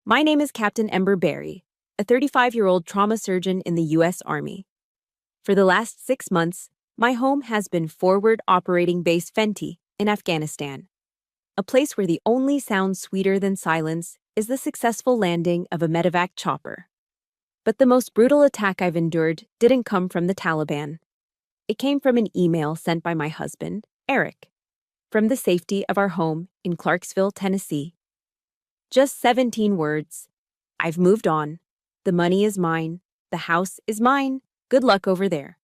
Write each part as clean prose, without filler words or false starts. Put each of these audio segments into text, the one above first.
My name is Captain Ember Berry, a 35-year-old trauma surgeon in the U.S. Army. For the last 6 months, my home has been Forward Operating Base Fenty in Afghanistan, a place where the only sound sweeter than silence is the successful landing of a medevac chopper. But the most brutal attack I've endured didn't come from the Taliban. It came from an email sent by my husband, Eric, from the safety of our home in Clarksville, Tennessee. Just 17 words. I've moved on. The money is mine. The house is mine. Good luck over there.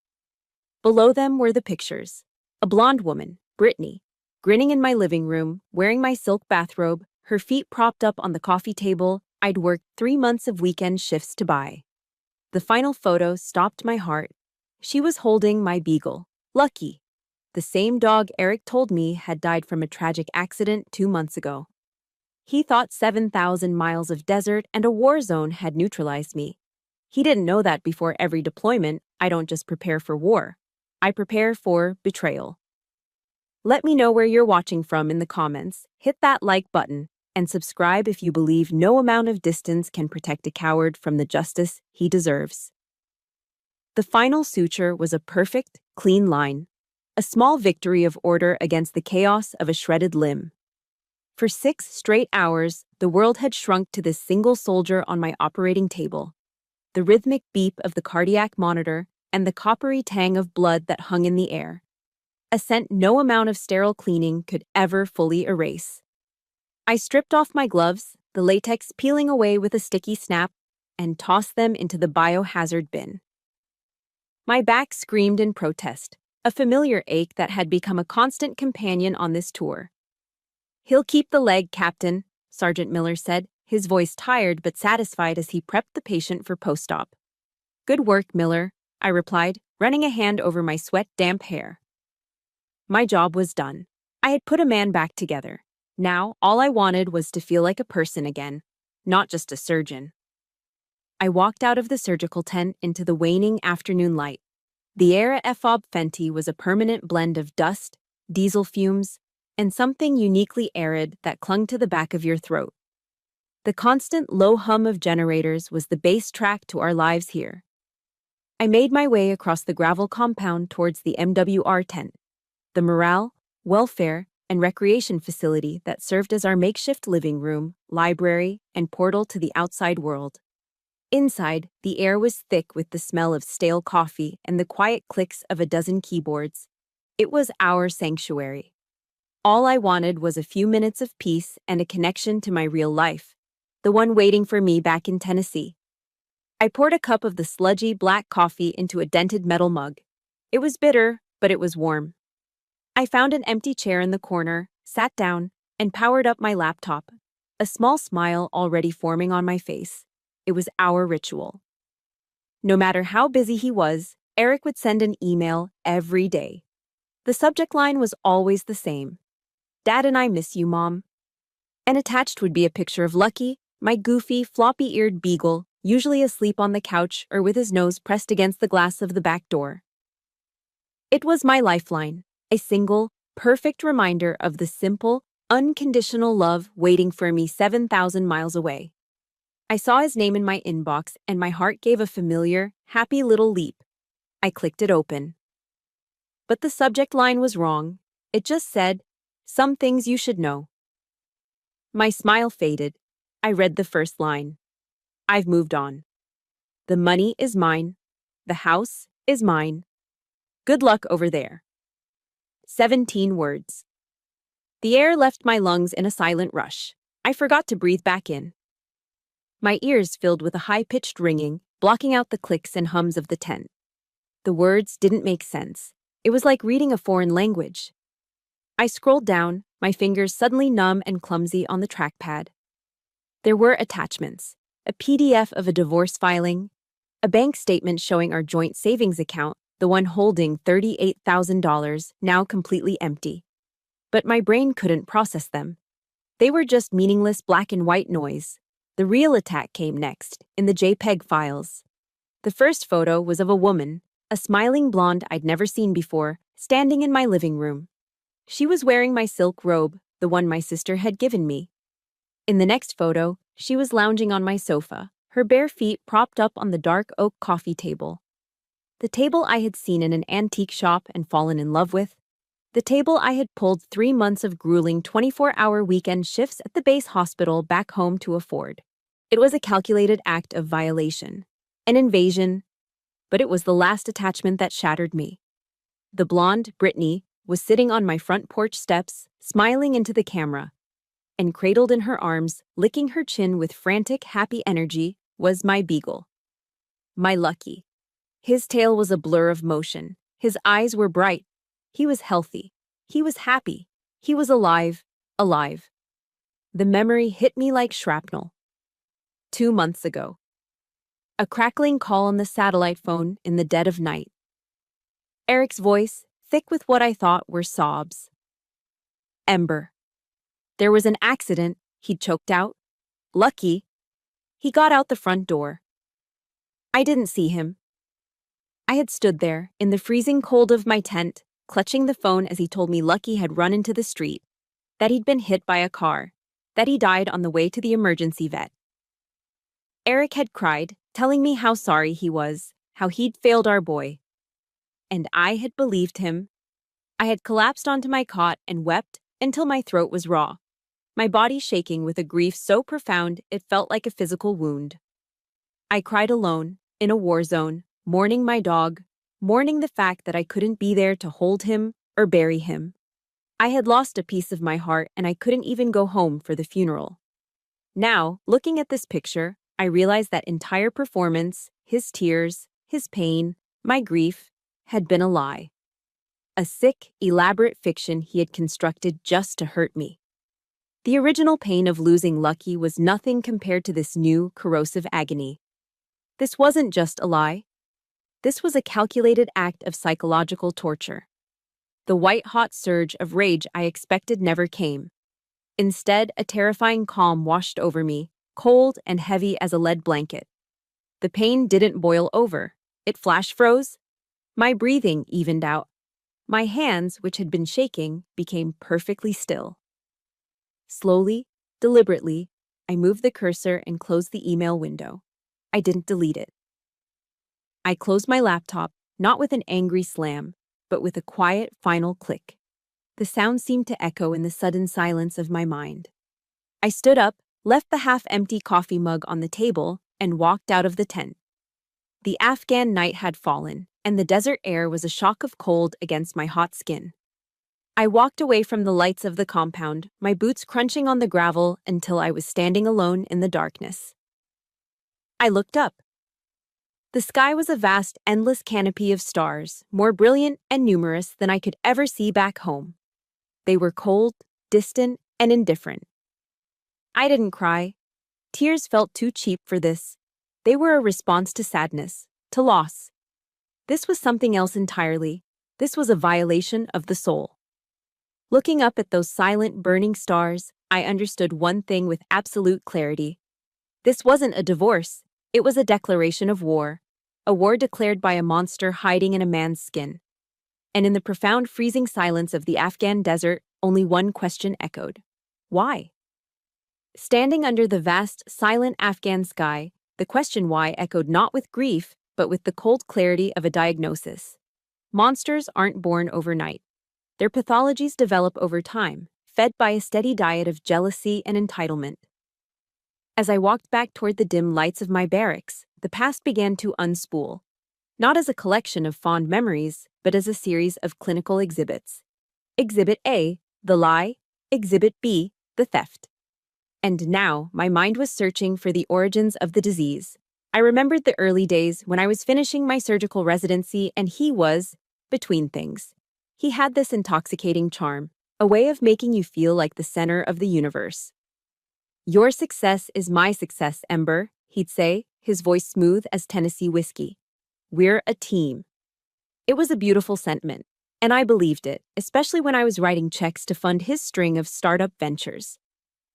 Below them were the pictures. A blonde woman, Brittany, grinning in my living room, wearing my silk bathrobe, her feet propped up on the coffee table I'd worked 3 months of weekend shifts to buy. The final photo stopped my heart. She was holding my beagle, Lucky, the same dog Eric told me had died from a tragic accident 2 months ago. He thought 7,000 miles of desert and a war zone had neutralized me. He didn't know that before every deployment, I don't just prepare for war. I prepare for betrayal. Let me know where you're watching from in the comments, hit that like button, and subscribe if you believe no amount of distance can protect a coward from the justice he deserves. The final suture was a perfect, clean line, a small victory of order against the chaos of a shredded limb. For 6 straight hours, the world had shrunk to this single soldier on my operating table. The rhythmic beep of the cardiac monitor and the coppery tang of blood that hung in the air. A scent no amount of sterile cleaning could ever fully erase. I stripped off my gloves, the latex peeling away with a sticky snap, and tossed them into the biohazard bin. My back screamed in protest, a familiar ache that had become a constant companion on this tour. "He'll keep the leg, Captain," Sergeant Miller said, his voice tired but satisfied as he prepped the patient for post-op. "Good work, Miller," I replied, running a hand over my sweat-damp hair. My job was done. I had put a man back together. Now, all I wanted was to feel like a person again, not just a surgeon. I walked out of the surgical tent into the waning afternoon light. The air at FOB Fenty was a permanent blend of dust, diesel fumes, and something uniquely arid that clung to the back of your throat. The constant low hum of generators was the bass track to our lives here. I made my way across the gravel compound towards the MWR tent, the morale, welfare, and recreation facility that served as our makeshift living room, library, and portal to the outside world. Inside, the air was thick with the smell of stale coffee and the quiet clicks of a dozen keyboards. It was our sanctuary. All I wanted was a few minutes of peace and a connection to my real life, the one waiting for me back in Tennessee. I poured a cup of the sludgy black coffee into a dented metal mug. It was bitter, but it was warm. I found an empty chair in the corner, sat down, and powered up my laptop, a small smile already forming on my face. It was our ritual. No matter how busy he was, Eric would send an email every day. The subject line was always the same. "Dad and I miss you, Mom." And attached would be a picture of Lucky, my goofy, floppy-eared beagle, usually asleep on the couch or with his nose pressed against the glass of the back door. It was my lifeline, a single, perfect reminder of the simple, unconditional love waiting for me 7,000 miles away. I saw his name in my inbox and my heart gave a familiar, happy little leap. I clicked it open. But the subject line was wrong. It just said, "Some things you should know." My smile faded. I read the first line. I've moved on. The money is mine. The house is mine. Good luck over there. 17 words. The air left my lungs in a silent rush. I forgot to breathe back in. My ears filled with a high-pitched ringing, blocking out the clicks and hums of the tent. The words didn't make sense. It was like reading a foreign language. I scrolled down, my fingers suddenly numb and clumsy on the trackpad. There were attachments, a PDF of a divorce filing, a bank statement showing our joint savings account, the one holding $38,000, now completely empty. But my brain couldn't process them. They were just meaningless black and white noise. The real attack came next, in the JPEG files. The first photo was of a woman, a smiling blonde I'd never seen before, standing in my living room. She was wearing my silk robe, the one my sister had given me. In the next photo, She was lounging on my sofa, her bare feet propped up on the dark oak coffee table. The table I had seen in an antique shop and fallen in love with. The table I had pulled 3 months of grueling 24-hour weekend shifts at the base hospital back home to afford. It was a calculated act of violation, an invasion, but it was the last attachment that shattered me. The blonde, Brittany, was sitting on my front porch steps, smiling into the camera, and cradled in her arms, licking her chin with frantic, happy energy, was my beagle. My Lucky. His tail was a blur of motion. His eyes were bright. He was healthy. He was happy. He was alive, alive. The memory hit me like shrapnel. 2 months ago. A crackling call on the satellite phone in the dead of night. Eric's voice, thick with what I thought were sobs. Ember. There was an accident, he'd choked out. Lucky. He got out the front door. I didn't see him. I had stood there, in the freezing cold of my tent, clutching the phone as he told me Lucky had run into the street, that he'd been hit by a car, that he died on the way to the emergency vet. Eric had cried, telling me how sorry he was, how he'd failed our boy. And I had believed him. I had collapsed onto my cot and wept until my throat was raw, my body shaking with a grief so profound it felt like a physical wound. I cried alone, in a war zone, mourning my dog, mourning the fact that I couldn't be there to hold him or bury him. I had lost a piece of my heart and I couldn't even go home for the funeral. Now, looking at this picture, I realized that entire performance, his tears, his pain, my grief, had been a lie. A sick, elaborate fiction he had constructed just to hurt me. The original pain of losing Lucky was nothing compared to this new, corrosive agony. This wasn't just a lie. This was a calculated act of psychological torture. The white-hot surge of rage I expected never came. Instead, a terrifying calm washed over me, cold and heavy as a lead blanket. The pain didn't boil over. It flash froze. My breathing evened out. My hands, which had been shaking, became perfectly still. Slowly, deliberately, I moved the cursor and closed the email window. I didn't delete it. I closed my laptop, not with an angry slam, but with a quiet, final click. The sound seemed to echo in the sudden silence of my mind. I stood up, left the half-empty coffee mug on the table, and walked out of the tent. The Afghan night had fallen, and the desert air was a shock of cold against my hot skin. I walked away from the lights of the compound, my boots crunching on the gravel until I was standing alone in the darkness. I looked up. The sky was a vast, endless canopy of stars, more brilliant and numerous than I could ever see back home. They were cold, distant, and indifferent. I didn't cry. Tears felt too cheap for this. They were a response to sadness, to loss. This was something else entirely. This was a violation of the soul. Looking up at those silent, burning stars, I understood one thing with absolute clarity. This wasn't a divorce. It was a declaration of war. A war declared by a monster hiding in a man's skin. And in the profound freezing silence of the Afghan desert, only one question echoed. Why? Standing under the vast, silent Afghan sky, the question why echoed not with grief, but with the cold clarity of a diagnosis. Monsters aren't born overnight. Their pathologies develop over time, fed by a steady diet of jealousy and entitlement. As I walked back toward the dim lights of my barracks, the past began to unspool. Not as a collection of fond memories, but as a series of clinical exhibits. Exhibit A, the lie. Exhibit B, the theft. And now, my mind was searching for the origins of the disease. I remembered the early days when I was finishing my surgical residency and he was, between things. He had this intoxicating charm, a way of making you feel like the center of the universe. Your success is my success, Ember, he'd say, his voice smooth as Tennessee whiskey. We're a team. It was a beautiful sentiment, and I believed it, especially when I was writing checks to fund his string of startup ventures.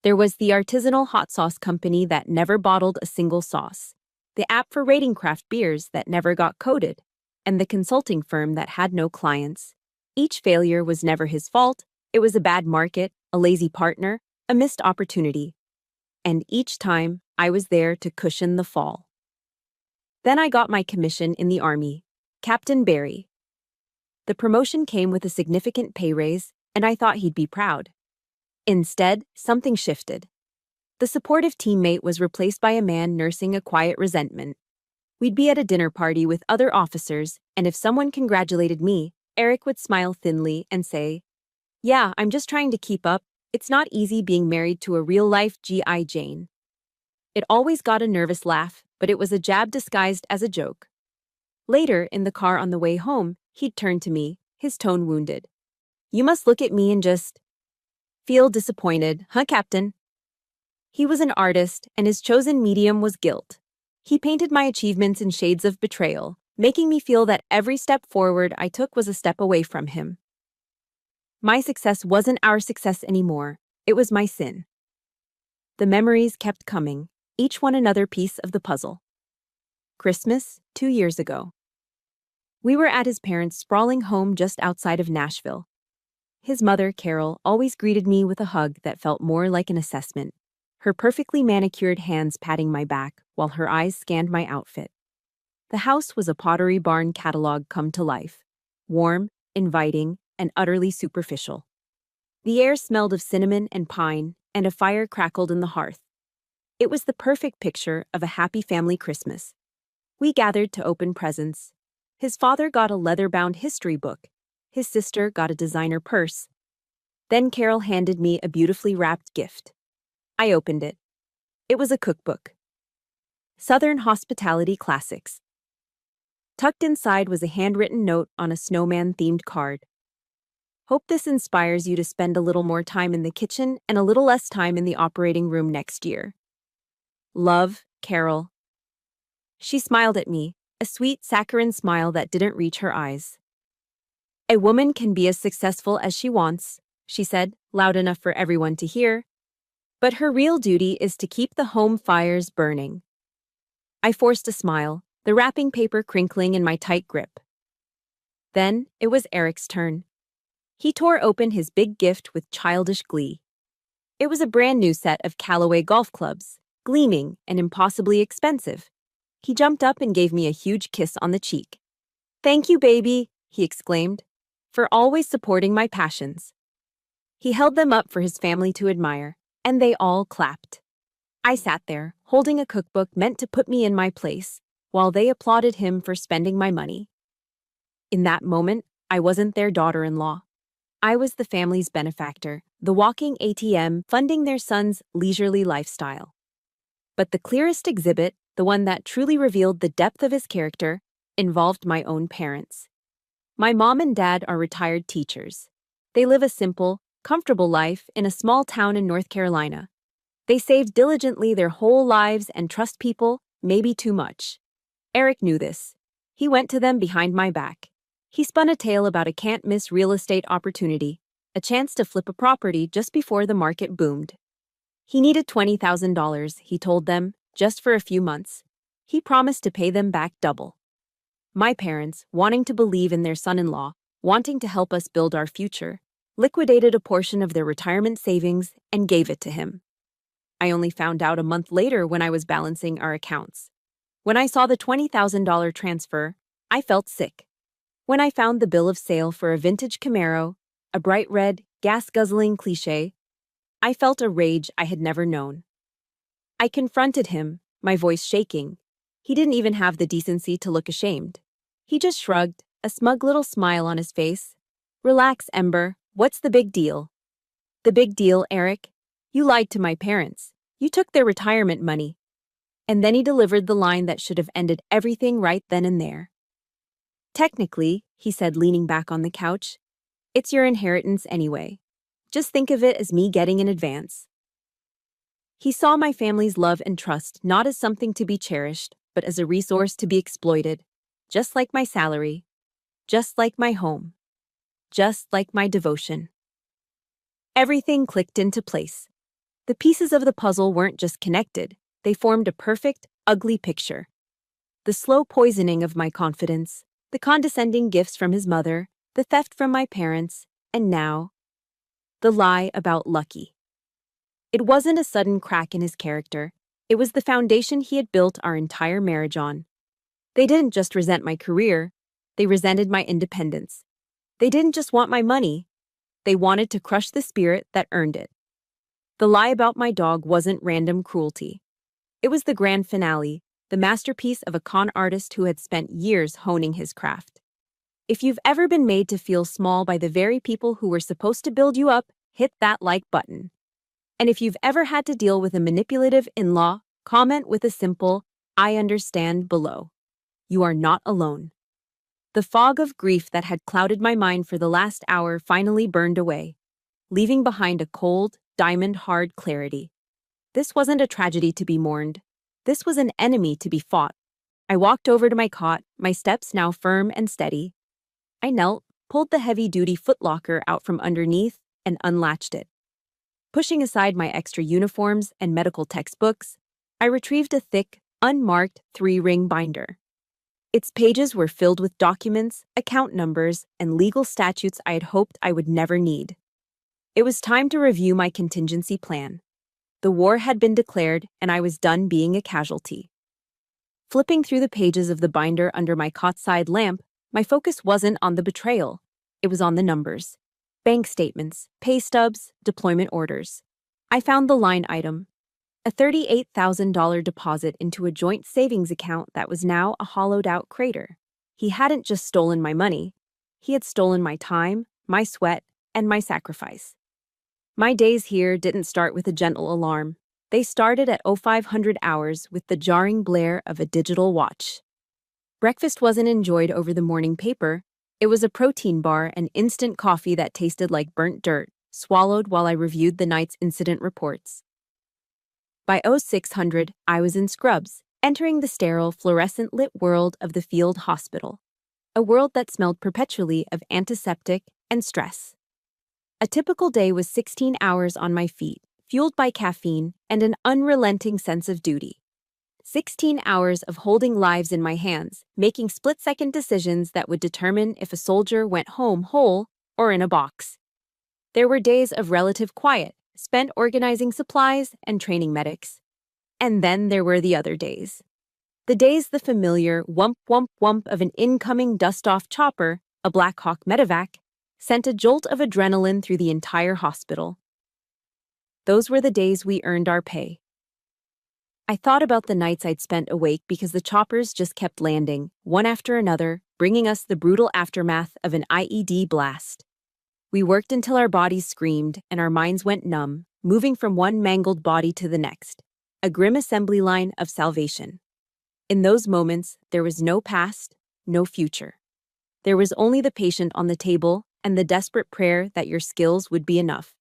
There was the artisanal hot sauce company that never bottled a single sauce, the app for rating craft beers that never got coded, and the consulting firm that had no clients. Each failure was never his fault. It was a bad market, a lazy partner, a missed opportunity. and each time I was there to cushion the fall. Then I got my commission in the Army, Captain Barry. The promotion came with a significant pay raise, and I thought he'd be proud. Instead, something shifted. The supportive teammate was replaced by a man nursing a quiet resentment. We'd be at a dinner party with other officers, and if someone congratulated me, Eric would smile thinly and say, "Yeah, I'm just trying to keep up. It's not easy being married to a real-life G.I. Jane." It always got a nervous laugh, but it was a jab disguised as a joke. Later, in the car on the way home, he'd turn to me, his tone wounded. "You must look at me and just feel disappointed, huh, Captain?" He was an artist, and his chosen medium was guilt. He painted my achievements in shades of betrayal, making me feel that every step forward I took was a step away from him. My success wasn't our success anymore, it was my sin. The memories kept coming, each one another piece of the puzzle. Christmas, 2 years ago. We were at his parents' sprawling home just outside of Nashville. His mother, Carol, always greeted me with a hug that felt more like an assessment, her perfectly manicured hands patting my back while her eyes scanned my outfit. The house was a Pottery Barn catalog come to life, warm, inviting, and utterly superficial. The air smelled of cinnamon and pine, and a fire crackled in the hearth. It was the perfect picture of a happy family Christmas. We gathered to open presents. His father got a leather-bound history book. His sister got a designer purse. Then Carol handed me a beautifully wrapped gift. I opened it. It was a cookbook. Southern Hospitality Classics. Tucked inside was a handwritten note on a snowman-themed card. "Hope this inspires you to spend a little more time in the kitchen and a little less time in the operating room next year. Love, Carol." She smiled at me, a sweet, saccharine smile that didn't reach her eyes. "A woman can be as successful as she wants," she said, loud enough for everyone to hear. "But her real duty is to keep the home fires burning." I forced a smile, the wrapping paper crinkling in my tight grip. Then it was Eric's turn. He tore open his big gift with childish glee. It was a brand new set of Callaway golf clubs, gleaming and impossibly expensive. He jumped up and gave me a huge kiss on the cheek. "Thank you, baby," he exclaimed, "for always supporting my passions." He held them up for his family to admire, and they all clapped. I sat there, holding a cookbook meant to put me in my place, while they applauded him for spending my money. In that moment, I wasn't their daughter-in-law. I was the family's benefactor, the walking ATM funding their son's leisurely lifestyle. But the clearest exhibit, the one that truly revealed the depth of his character, involved my own parents. My mom and dad are retired teachers. They live a simple, comfortable life in a small town in North Carolina. They save diligently their whole lives and trust people, maybe too much. Eric knew this. He went to them behind my back. He spun a tale about a can't-miss real estate opportunity, a chance to flip a property just before the market boomed. He needed $20,000, he told them, just for a few months. He promised to pay them back double. My parents, wanting to believe in their son-in-law, wanting to help us build our future, liquidated a portion of their retirement savings and gave it to him. I only found out a month later when I was balancing our accounts. When I saw the $20,000 transfer, I felt sick. When I found the bill of sale for a vintage Camaro, a bright red, gas-guzzling cliché, I felt a rage I had never known. I confronted him, my voice shaking. He didn't even have the decency to look ashamed. He just shrugged, a smug little smile on his face. "Relax, Ember, what's the big deal?" "The big deal, Eric? You lied to my parents. You took their retirement money." And then he delivered the line that should have ended everything right then and there. "Technically," he said, leaning back on the couch, "it's your inheritance anyway. Just think of it as me getting an advance." He saw my family's love and trust not as something to be cherished, but as a resource to be exploited, just like my salary, just like my home, just like my devotion. Everything clicked into place. The pieces of the puzzle weren't just connected, they formed a perfect, ugly picture. The slow poisoning of my confidence, the condescending gifts from his mother, the theft from my parents, and now, the lie about Lucky. It wasn't a sudden crack in his character. It was the foundation he had built our entire marriage on. They didn't just resent my career, they resented my independence. They didn't just want my money, they wanted to crush the spirit that earned it. The lie about my dog wasn't random cruelty. It was the grand finale, the masterpiece of a con artist who had spent years honing his craft. If you've ever been made to feel small by the very people who were supposed to build you up, hit that like button. And if you've ever had to deal with a manipulative in-law, comment with a simple, "I understand" below. You are not alone. The fog of grief that had clouded my mind for the last hour finally burned away, leaving behind a cold, diamond-hard clarity. This wasn't a tragedy to be mourned. This was an enemy to be fought. I walked over to my cot, my steps now firm and steady. I knelt, pulled the heavy-duty footlocker out from underneath, and unlatched it. Pushing aside my extra uniforms and medical textbooks, I retrieved a thick, unmarked 3-ring binder. Its pages were filled with documents, account numbers, and legal statutes I had hoped I would never need. It was time to review my contingency plan. The war had been declared, and I was done being a casualty. Flipping through the pages of the binder under my cot-side lamp, my focus wasn't on the betrayal. It was on the numbers. Bank statements, pay stubs, deployment orders. I found the line item, a $38,000 deposit into a joint savings account that was now a hollowed-out crater. He hadn't just stolen my money. He had stolen my time, my sweat, and my sacrifice. My days here didn't start with a gentle alarm. They started at 0500 hours with the jarring blare of a digital watch. Breakfast wasn't enjoyed over the morning paper. It was a protein bar and instant coffee that tasted like burnt dirt, swallowed while I reviewed the night's incident reports. By 0600, I was in scrubs, entering the sterile, fluorescent-lit world of the field hospital, a world that smelled perpetually of antiseptic and stress. A typical day was 16 hours on my feet, fueled by caffeine and an unrelenting sense of duty. 16 hours of holding lives in my hands, making split-second decisions that would determine if a soldier went home whole or in a box. There were days of relative quiet, spent organizing supplies and training medics. And then there were the other days. The days the familiar whump whump whump of an incoming dust-off chopper, a Black Hawk medevac, sent a jolt of adrenaline through the entire hospital. Those were the days we earned our pay. I thought about the nights I'd spent awake because the choppers just kept landing, one after another, bringing us the brutal aftermath of an IED blast. We worked until our bodies screamed and our minds went numb, moving from one mangled body to the next, a grim assembly line of salvation. In those moments, there was no past, no future. There was only the patient on the table and the desperate prayer that your skills would be enough.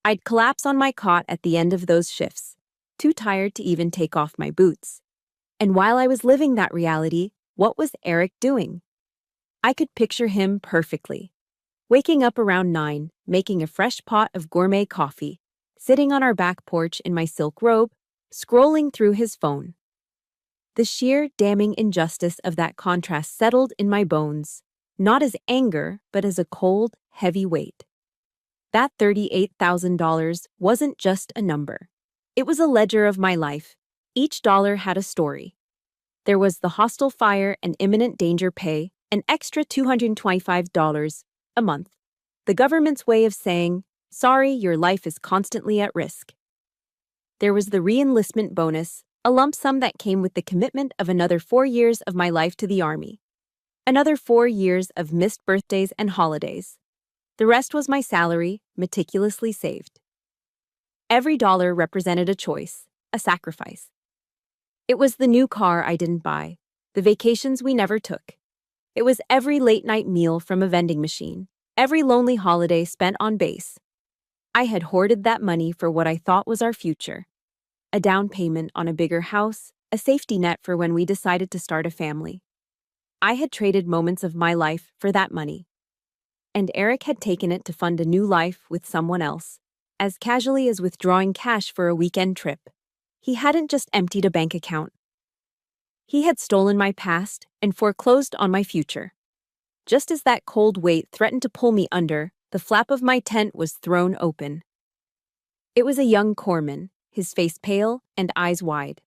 I'd collapse on my cot at the end of those shifts, too tired to even take off my boots. And while I was living that reality, what was Eric doing? I could picture him perfectly. Waking up around 9, making a fresh pot of gourmet coffee, sitting on our back porch in my silk robe, scrolling through his phone. The sheer, damning injustice of that contrast settled in my bones, not as anger, but as a cold, heavy weight. That $38,000 wasn't just a number. It was a ledger of my life. Each dollar had a story. There was the hostile fire and imminent danger pay, an extra $225 a month. The government's way of saying, sorry, your life is constantly at risk. There was the re-enlistment bonus, a lump sum that came with the commitment of another 4 years of my life to the Army. Another 4 years of missed birthdays and holidays. The rest was my salary, meticulously saved. Every dollar represented a choice, a sacrifice. It was the new car I didn't buy, the vacations we never took. It was every late-night meal from a vending machine, every lonely holiday spent on base. I had hoarded that money for what I thought was our future. A down payment on a bigger house, a safety net for when we decided to start a family. I had traded moments of my life for that money. And Eric had taken it to fund a new life with someone else, as casually as withdrawing cash for a weekend trip. He hadn't just emptied a bank account. He had stolen my past and foreclosed on my future. Just as that cold weight threatened to pull me under, the flap of my tent was thrown open. It was a young corpsman, his face pale and eyes wide.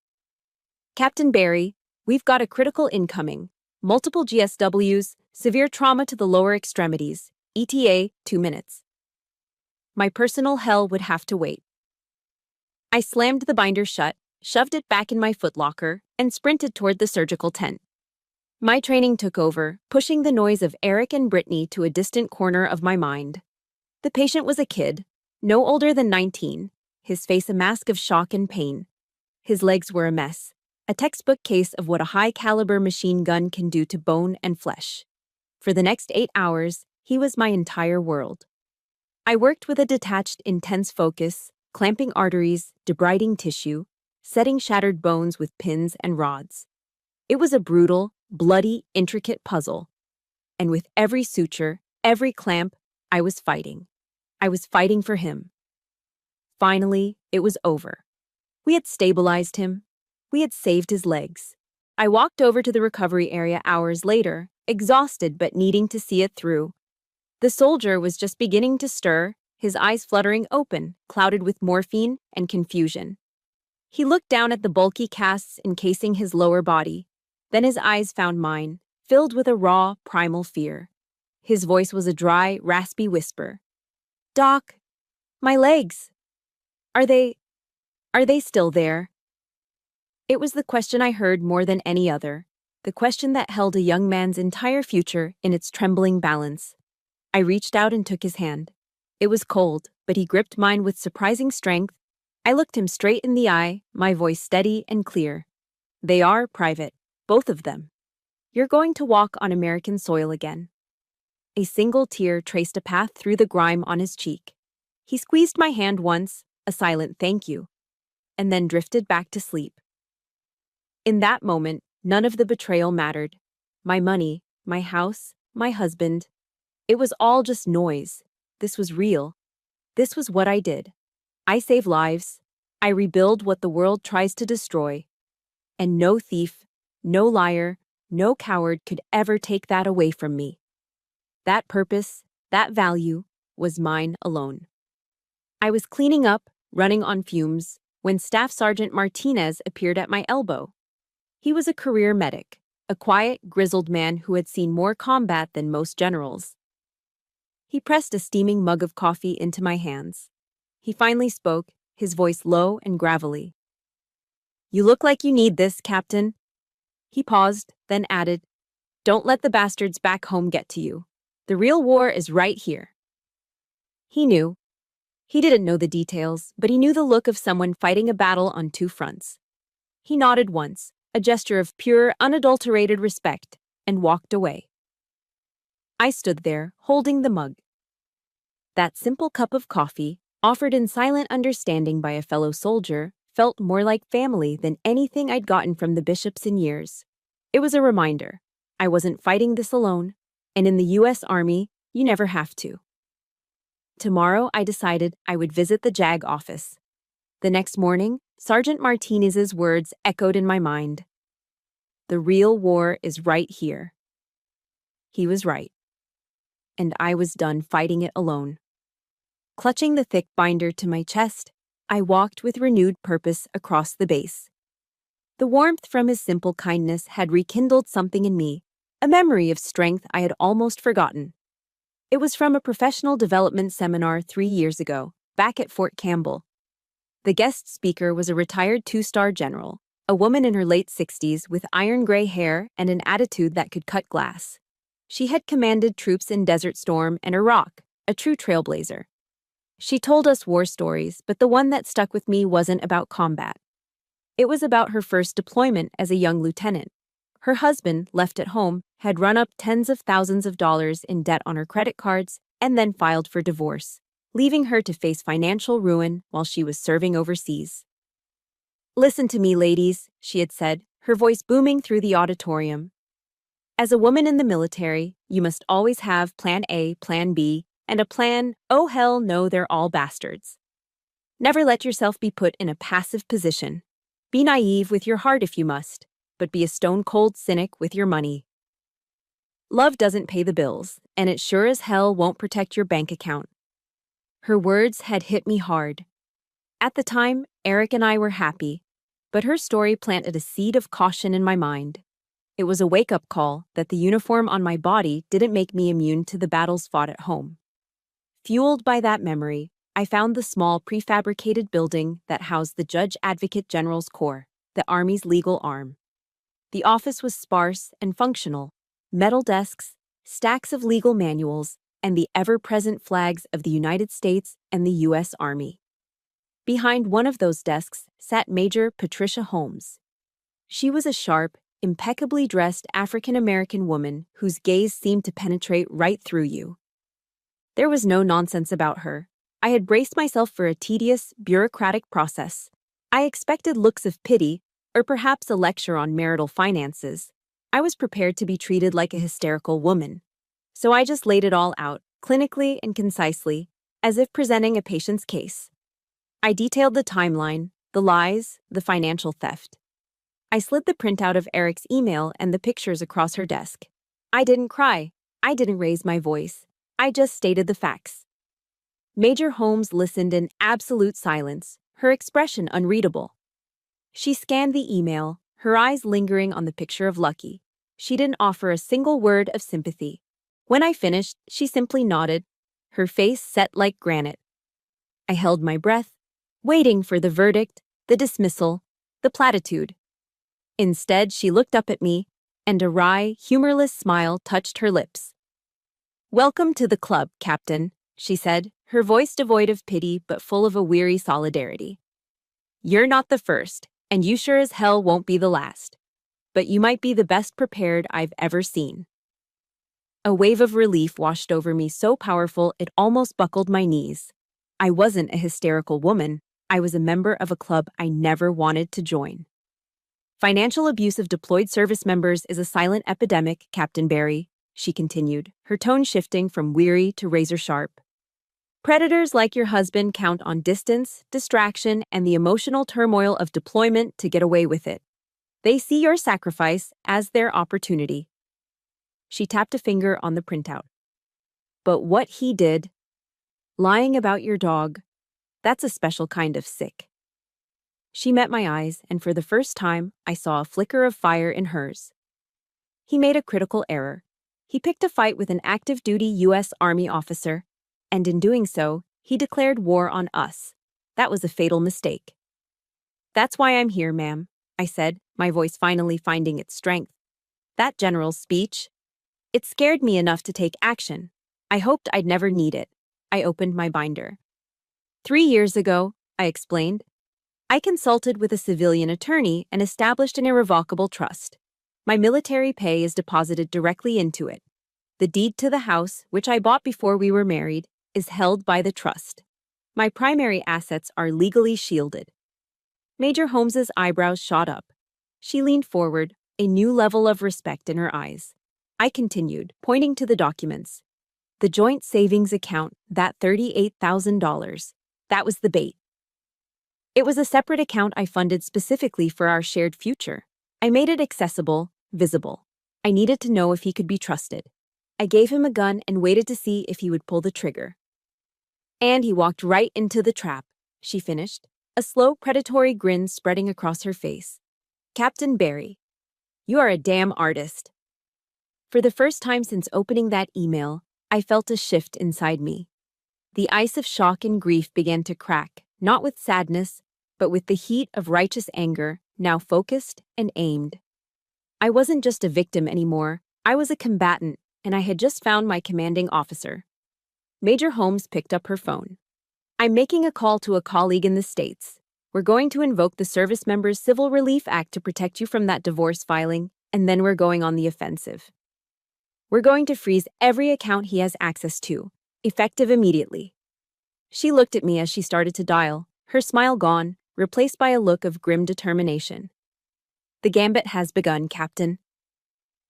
"Captain Barry, we've got a critical incoming. Multiple GSWs, severe trauma to the lower extremities. ETA, 2 minutes." My personal hell would have to wait. I slammed the binder shut, shoved it back in my footlocker, and sprinted toward the surgical tent. My training took over, pushing the noise of Eric and Brittany to a distant corner of my mind. The patient was a kid, no older than 19, his face a mask of shock and pain. His legs were a mess, a textbook case of what a high-caliber machine gun can do to bone and flesh. For the next 8 hours, he was my entire world. I worked with a detached, intense focus, clamping arteries, debriding tissue, setting shattered bones with pins and rods. It was a brutal, bloody, intricate puzzle. And with every suture, every clamp, I was fighting. I was fighting for him. Finally, it was over. We had stabilized him. We had saved his legs. I walked over to the recovery area hours later, exhausted but needing to see it through. The soldier was just beginning to stir, his eyes fluttering open, clouded with morphine and confusion. He looked down at the bulky casts encasing his lower body. Then his eyes found mine, filled with a raw, primal fear. His voice was a dry, raspy whisper. "Doc, my legs. Are they still there?" It was the question I heard more than any other, the question that held a young man's entire future in its trembling balance. I reached out and took his hand. It was cold, but he gripped mine with surprising strength. I looked him straight in the eye, my voice steady and clear. "They are private, both of them. You're going to walk on American soil again." A single tear traced a path through the grime on his cheek. He squeezed my hand once, a silent thank you, and then drifted back to sleep. In that moment, none of the betrayal mattered. My money, my house, my husband. It was all just noise. This was real. This was what I did. I save lives. I rebuild what the world tries to destroy. And no thief, no liar, no coward could ever take that away from me. That purpose, that value, was mine alone. I was cleaning up, running on fumes, when Staff Sergeant Martinez appeared at my elbow. He was a career medic, a quiet, grizzled man who had seen more combat than most generals. He pressed a steaming mug of coffee into my hands. He finally spoke, his voice low and gravelly. "You look like you need this, Captain." He paused, then added, "Don't let the bastards back home get to you. The real war is right here." He knew. He didn't know the details, but he knew the look of someone fighting a battle on 2 fronts. He nodded once, a gesture of pure, unadulterated respect, and walked away. I stood there, holding the mug. That simple cup of coffee, offered in silent understanding by a fellow soldier, felt more like family than anything I'd gotten from the bishops in years. It was a reminder. I wasn't fighting this alone, and in the U.S. Army, you never have to. Tomorrow, I decided I would visit the JAG office. The next morning, Sergeant Martinez's words echoed in my mind. "The real war is right here." He was right. And I was done fighting it alone. Clutching the thick binder to my chest, I walked with renewed purpose across the base. The warmth from his simple kindness had rekindled something in me, a memory of strength I had almost forgotten. It was from a professional development seminar 3 years ago, back at Fort Campbell. The guest speaker was a retired 2-star general, a woman in her late 60s with iron gray hair and an attitude that could cut glass. She had commanded troops in Desert Storm and Iraq, a true trailblazer. She told us war stories, but the one that stuck with me wasn't about combat. It was about her first deployment as a young lieutenant. Her husband, left at home, had run up tens of thousands of dollars in debt on her credit cards and then filed for divorce, leaving her to face financial ruin while she was serving overseas. "Listen to me, ladies," she had said, her voice booming through the auditorium. "As a woman in the military, you must always have plan A, plan B, and a plan, oh hell no, they're all bastards. Never let yourself be put in a passive position. Be naive with your heart if you must, but be a stone-cold cynic with your money. Love doesn't pay the bills, and it sure as hell won't protect your bank account." Her words had hit me hard. At the time, Eric and I were happy, but her story planted a seed of caution in my mind. It was a wake-up call that the uniform on my body didn't make me immune to the battles fought at home. Fueled by that memory, I found the small prefabricated building that housed the Judge Advocate General's Corps, the Army's legal arm. The office was sparse and functional: metal desks, stacks of legal manuals, and the ever-present flags of the United States and the U.S. Army. Behind one of those desks sat Major Patricia Holmes. She was a sharp, impeccably dressed African-American woman whose gaze seemed to penetrate right through you. There was no nonsense about her. I had braced myself for a tedious, bureaucratic process. I expected looks of pity, or perhaps a lecture on marital finances. I was prepared to be treated like a hysterical woman. So I just laid it all out, clinically and concisely, as if presenting a patient's case. I detailed the timeline, the lies, the financial theft. I slid the printout of Eric's email and the pictures across her desk. I didn't cry. I didn't raise my voice. I just stated the facts. Major Holmes listened in absolute silence, her expression unreadable. She scanned the email, her eyes lingering on the picture of Lucky. She didn't offer a single word of sympathy. When I finished, she simply nodded, her face set like granite. I held my breath, waiting for the verdict, the dismissal, the platitude. Instead, she looked up at me, and a wry, humorless smile touched her lips. "Welcome to the club, Captain," she said, her voice devoid of pity but full of a weary solidarity. "You're not the first, and you sure as hell won't be the last. But you might be the best prepared I've ever seen." A wave of relief washed over me so powerful it almost buckled my knees. I wasn't a hysterical woman. I was a member of a club I never wanted to join. "Financial abuse of deployed service members is a silent epidemic, Captain Barry," she continued, her tone shifting from weary to razor-sharp. "Predators like your husband count on distance, distraction, and the emotional turmoil of deployment to get away with it. They see your sacrifice as their opportunity." She tapped a finger on the printout. "But what he did, lying about your dog, that's a special kind of sick." She met my eyes, and for the first time, I saw a flicker of fire in hers. "He made a critical error. He picked a fight with an active-duty U.S. Army officer, and in doing so, he declared war on us. That was a fatal mistake." "That's why I'm here, ma'am," I said, my voice finally finding its strength. "That general's speech, it scared me enough to take action. I hoped I'd never need it." I opened my binder. 3 years ago, I explained, I consulted with a civilian attorney and established an irrevocable trust. My military pay is deposited directly into it. The deed to the house, which I bought before we were married, is held by the trust. My primary assets are legally shielded. Major Holmes's eyebrows shot up. She leaned forward, a new level of respect in her eyes. I continued, pointing to the documents. "The joint savings account, that $38,000, that was the bait. It was a separate account I funded specifically for our shared future. I made it accessible, visible. I needed to know if he could be trusted. I gave him a gun and waited to see if he would pull the trigger. And he walked right into the trap," she finished, a slow, predatory grin spreading across her face. "Captain Barry, you are a damn artist." For the first time since opening that email, I felt a shift inside me. The ice of shock and grief began to crack, not with sadness, but with the heat of righteous anger, now focused and aimed. I wasn't just a victim anymore, I was a combatant, and I had just found my commanding officer. Major Holmes picked up her phone. "I'm making a call to a colleague in the States. We're going to invoke the Service Members Civil Relief Act to protect you from that divorce filing, and then we're going on the offensive. We're going to freeze every account he has access to, effective immediately." She looked at me as she started to dial, her smile gone, replaced by a look of grim determination. "The gambit has begun, Captain."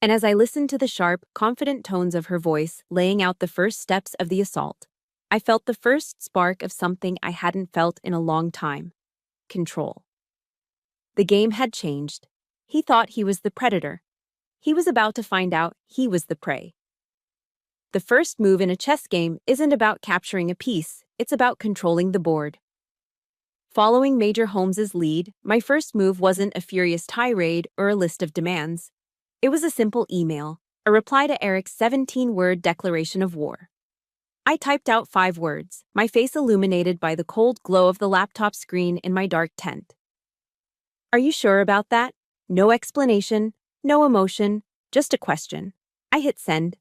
And as I listened to the sharp, confident tones of her voice laying out the first steps of the assault, I felt the first spark of something I hadn't felt in a long time: control. The game had changed. He thought he was the predator. He was about to find out he was the prey. The first move in a chess game isn't about capturing a piece, it's about controlling the board. Following Major Holmes's lead, my first move wasn't a furious tirade or a list of demands. It was a simple email, a reply to Eric's 17-word declaration of war. I typed out 5 words, my face illuminated by the cold glow of the laptop screen in my dark tent. Are you sure about that? No explanation, no emotion, just a question. I hit send.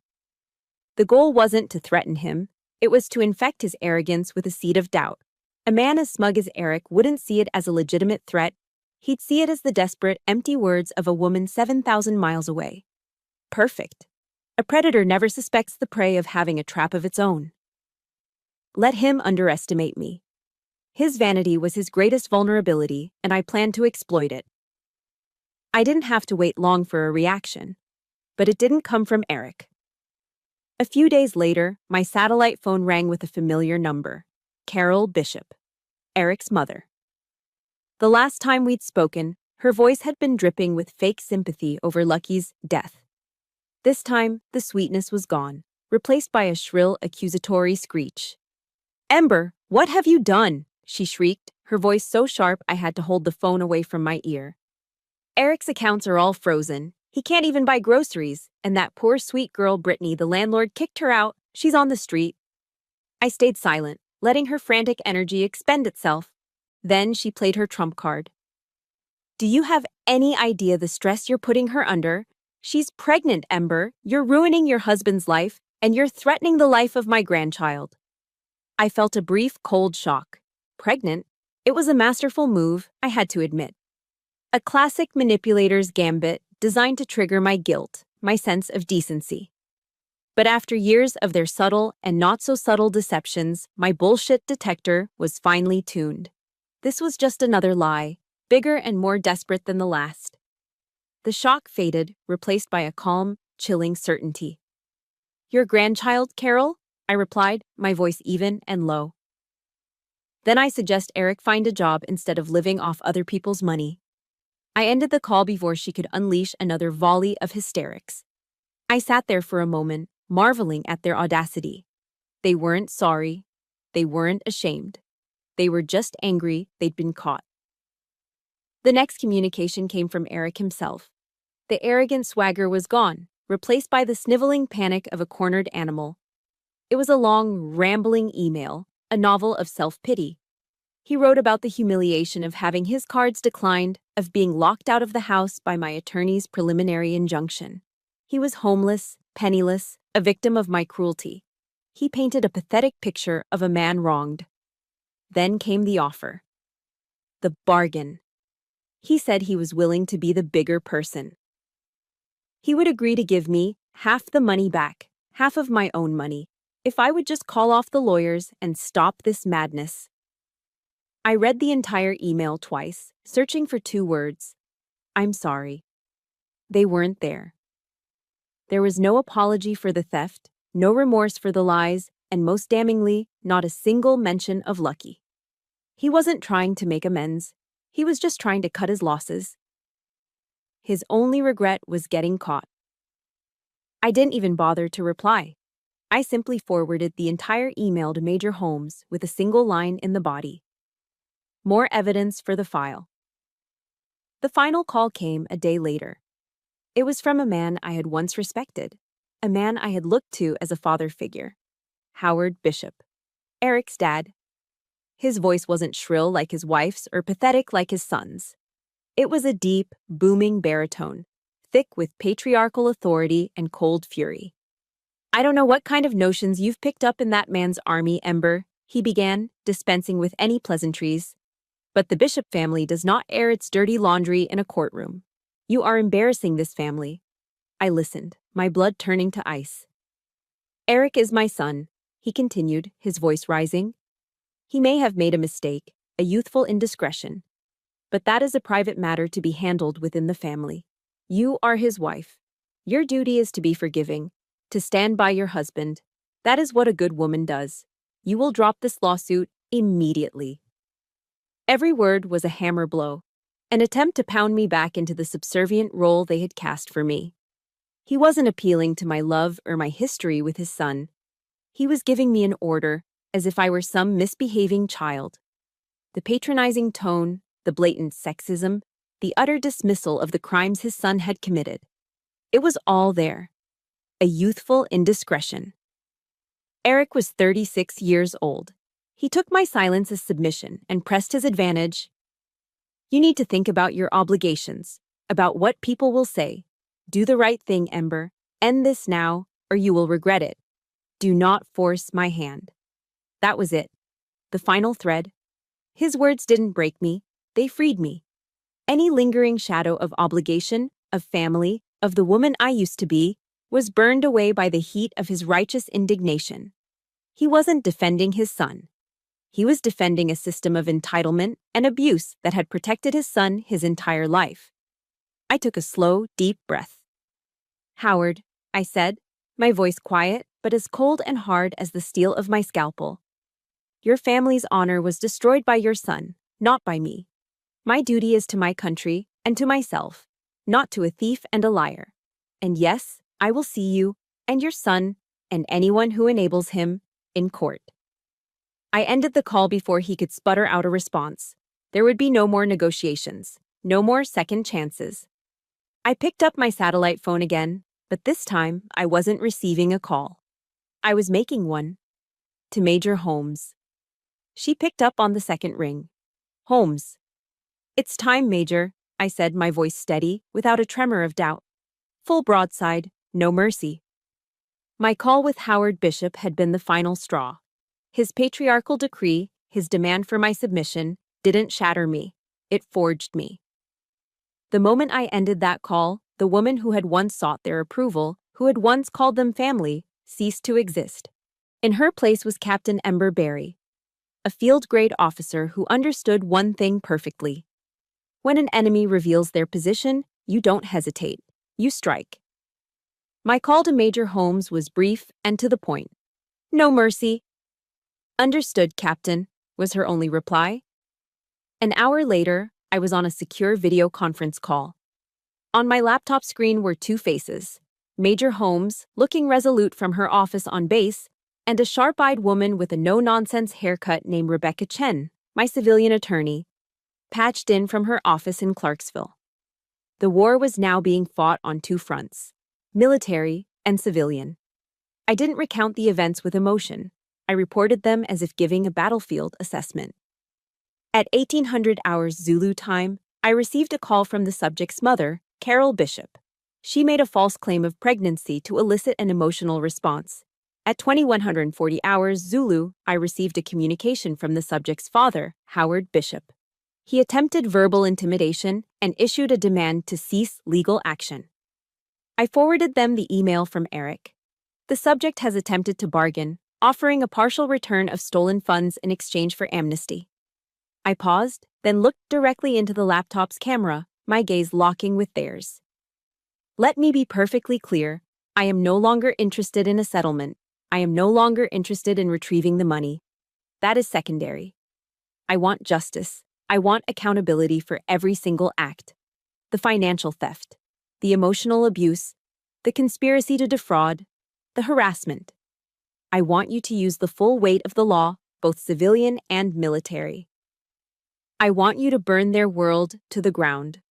The goal wasn't to threaten him, it was to infect his arrogance with a seed of doubt. A man as smug as Eric wouldn't see it as a legitimate threat, he'd see it as the desperate, empty words of a woman 7,000 miles away. Perfect. A predator never suspects the prey of having a trap of its own. Let him underestimate me. His vanity was his greatest vulnerability, and I planned to exploit it. I didn't have to wait long for a reaction, but it didn't come from Eric. A few days later, my satellite phone rang with a familiar number, Carol Bishop, Eric's mother. The last time we'd spoken, her voice had been dripping with fake sympathy over Lucky's death. This time, the sweetness was gone, replaced by a shrill, accusatory screech. "Ember, what have you done?" she shrieked, her voice so sharp I had to hold the phone away from my ear. "Eric's accounts are all frozen. He can't even buy groceries, and that poor sweet girl Brittany, the landlord, kicked her out. She's on the street." I stayed silent, letting her frantic energy expend itself. Then she played her trump card. "Do you have any idea the stress you're putting her under? She's pregnant, Ember. You're ruining your husband's life, and you're threatening the life of my grandchild." I felt a brief, cold shock. Pregnant? It was a masterful move, I had to admit. A classic manipulator's gambit designed to trigger my guilt, my sense of decency. But after years of their subtle and not-so-subtle deceptions, my bullshit detector was finely tuned. This was just another lie, bigger and more desperate than the last. The shock faded, replaced by a calm, chilling certainty. "Your grandchild, Carol?" I replied, my voice even and low. "Then I suggest Eric find a job instead of living off other people's money." I ended the call before she could unleash another volley of hysterics. I sat there for a moment, marveling at their audacity. They weren't sorry. They weren't ashamed. They were just angry they'd been caught. The next communication came from Eric himself. The arrogant swagger was gone, replaced by the sniveling panic of a cornered animal. It was a long, rambling email, a novel of self-pity. He wrote about the humiliation of having his cards declined, of being locked out of the house by my attorney's preliminary injunction. He was homeless, penniless, a victim of my cruelty. He painted a pathetic picture of a man wronged. Then came the offer. The bargain. He said he was willing to be the bigger person. He would agree to give me half the money back, half of my own money, if I would just call off the lawyers and stop this madness. I read the entire email twice, searching for 2 words. I'm sorry. They weren't there. There was no apology for the theft, no remorse for the lies, and most damningly, not a single mention of Lucky. He wasn't trying to make amends. He was just trying to cut his losses. His only regret was getting caught. I didn't even bother to reply. I simply forwarded the entire email to Major Holmes with a single line in the body. More evidence for the file. The final call came a day later. It was from a man I had once respected, a man I had looked to as a father figure. Howard Bishop, Eric's dad. His voice wasn't shrill like his wife's or pathetic like his son's. It was a deep, booming baritone, thick with patriarchal authority and cold fury. "I don't know what kind of notions you've picked up in that man's army, Ember," he began, dispensing with any pleasantries. "But the Bishop family does not air its dirty laundry in a courtroom. You are embarrassing this family." I listened, my blood turning to ice. "Eric is my son," he continued, his voice rising. "He may have made a mistake, a youthful indiscretion. But that is a private matter to be handled within the family. You are his wife. Your duty is to be forgiving, to stand by your husband. That is what a good woman does. You will drop this lawsuit immediately." Every word was a hammer blow, an attempt to pound me back into the subservient role they had cast for me. He wasn't appealing to my love or my history with his son. He was giving me an order, as if I were some misbehaving child. The patronizing tone, the blatant sexism, the utter dismissal of the crimes his son had committed. It was all there. A youthful indiscretion. Eric was 36 years old. He took my silence as submission and pressed his advantage. You need to think about your obligations, about what people will say. Do the right thing, Ember. End this now, or you will regret it. Do not force my hand. That was it. The final thread. His words didn't break me, they freed me. Any lingering shadow of obligation, of family, of the woman I used to be, was burned away by the heat of his righteous indignation. He wasn't defending his son. He was defending a system of entitlement and abuse that had protected his son his entire life. I took a slow, deep breath. Howard, I said, my voice quiet but as cold and hard as the steel of my scalpel. Your family's honor was destroyed by your son, not by me. My duty is to my country and to myself, not to a thief and a liar. And yes, I will see you and your son and anyone who enables him in court. I ended the call before he could sputter out a response. There would be no more negotiations, no more second chances. I picked up my satellite phone again, but this time I wasn't receiving a call. I was making one. To Major Holmes. She picked up on the second ring. Holmes. It's time, Major, I said, my voice steady, without a tremor of doubt. Full broadside, no mercy. My call with Howard Bishop had been the final straw. His patriarchal decree, his demand for my submission, didn't shatter me. It forged me. The moment I ended that call, the woman who had once sought their approval, who had once called them family, ceased to exist. In her place was Captain Ember Barry, a field-grade officer who understood one thing perfectly. When an enemy reveals their position, you don't hesitate. You strike. My call to Major Holmes was brief and to the point. No mercy. Understood, Captain, was her only reply. An hour later, I was on a secure video conference call. On my laptop screen were two faces, Major Holmes, looking resolute from her office on base, and a sharp-eyed woman with a no-nonsense haircut named Rebecca Chen, my civilian attorney, patched in from her office in Clarksville. The war was now being fought on two fronts, military and civilian. I didn't recount the events with emotion. I reported them as if giving a battlefield assessment. At 1800 hours Zulu time, I received a call from the subject's mother, Carol Bishop. She made a false claim of pregnancy to elicit an emotional response. At 2140 hours Zulu, I received a communication from the subject's father, Howard Bishop. He attempted verbal intimidation and issued a demand to cease legal action. I forwarded them the email from Eric. The subject has attempted to bargain, offering a partial return of stolen funds in exchange for amnesty. I paused, then looked directly into the laptop's camera, my gaze locking with theirs. Let me be perfectly clear. I am no longer interested in a settlement. I am no longer interested in retrieving the money. That is secondary. I want justice. I want accountability for every single act. The financial theft, the emotional abuse, the conspiracy to defraud, the harassment. I want you to use the full weight of the law, both civilian and military. I want you to burn their world to the ground.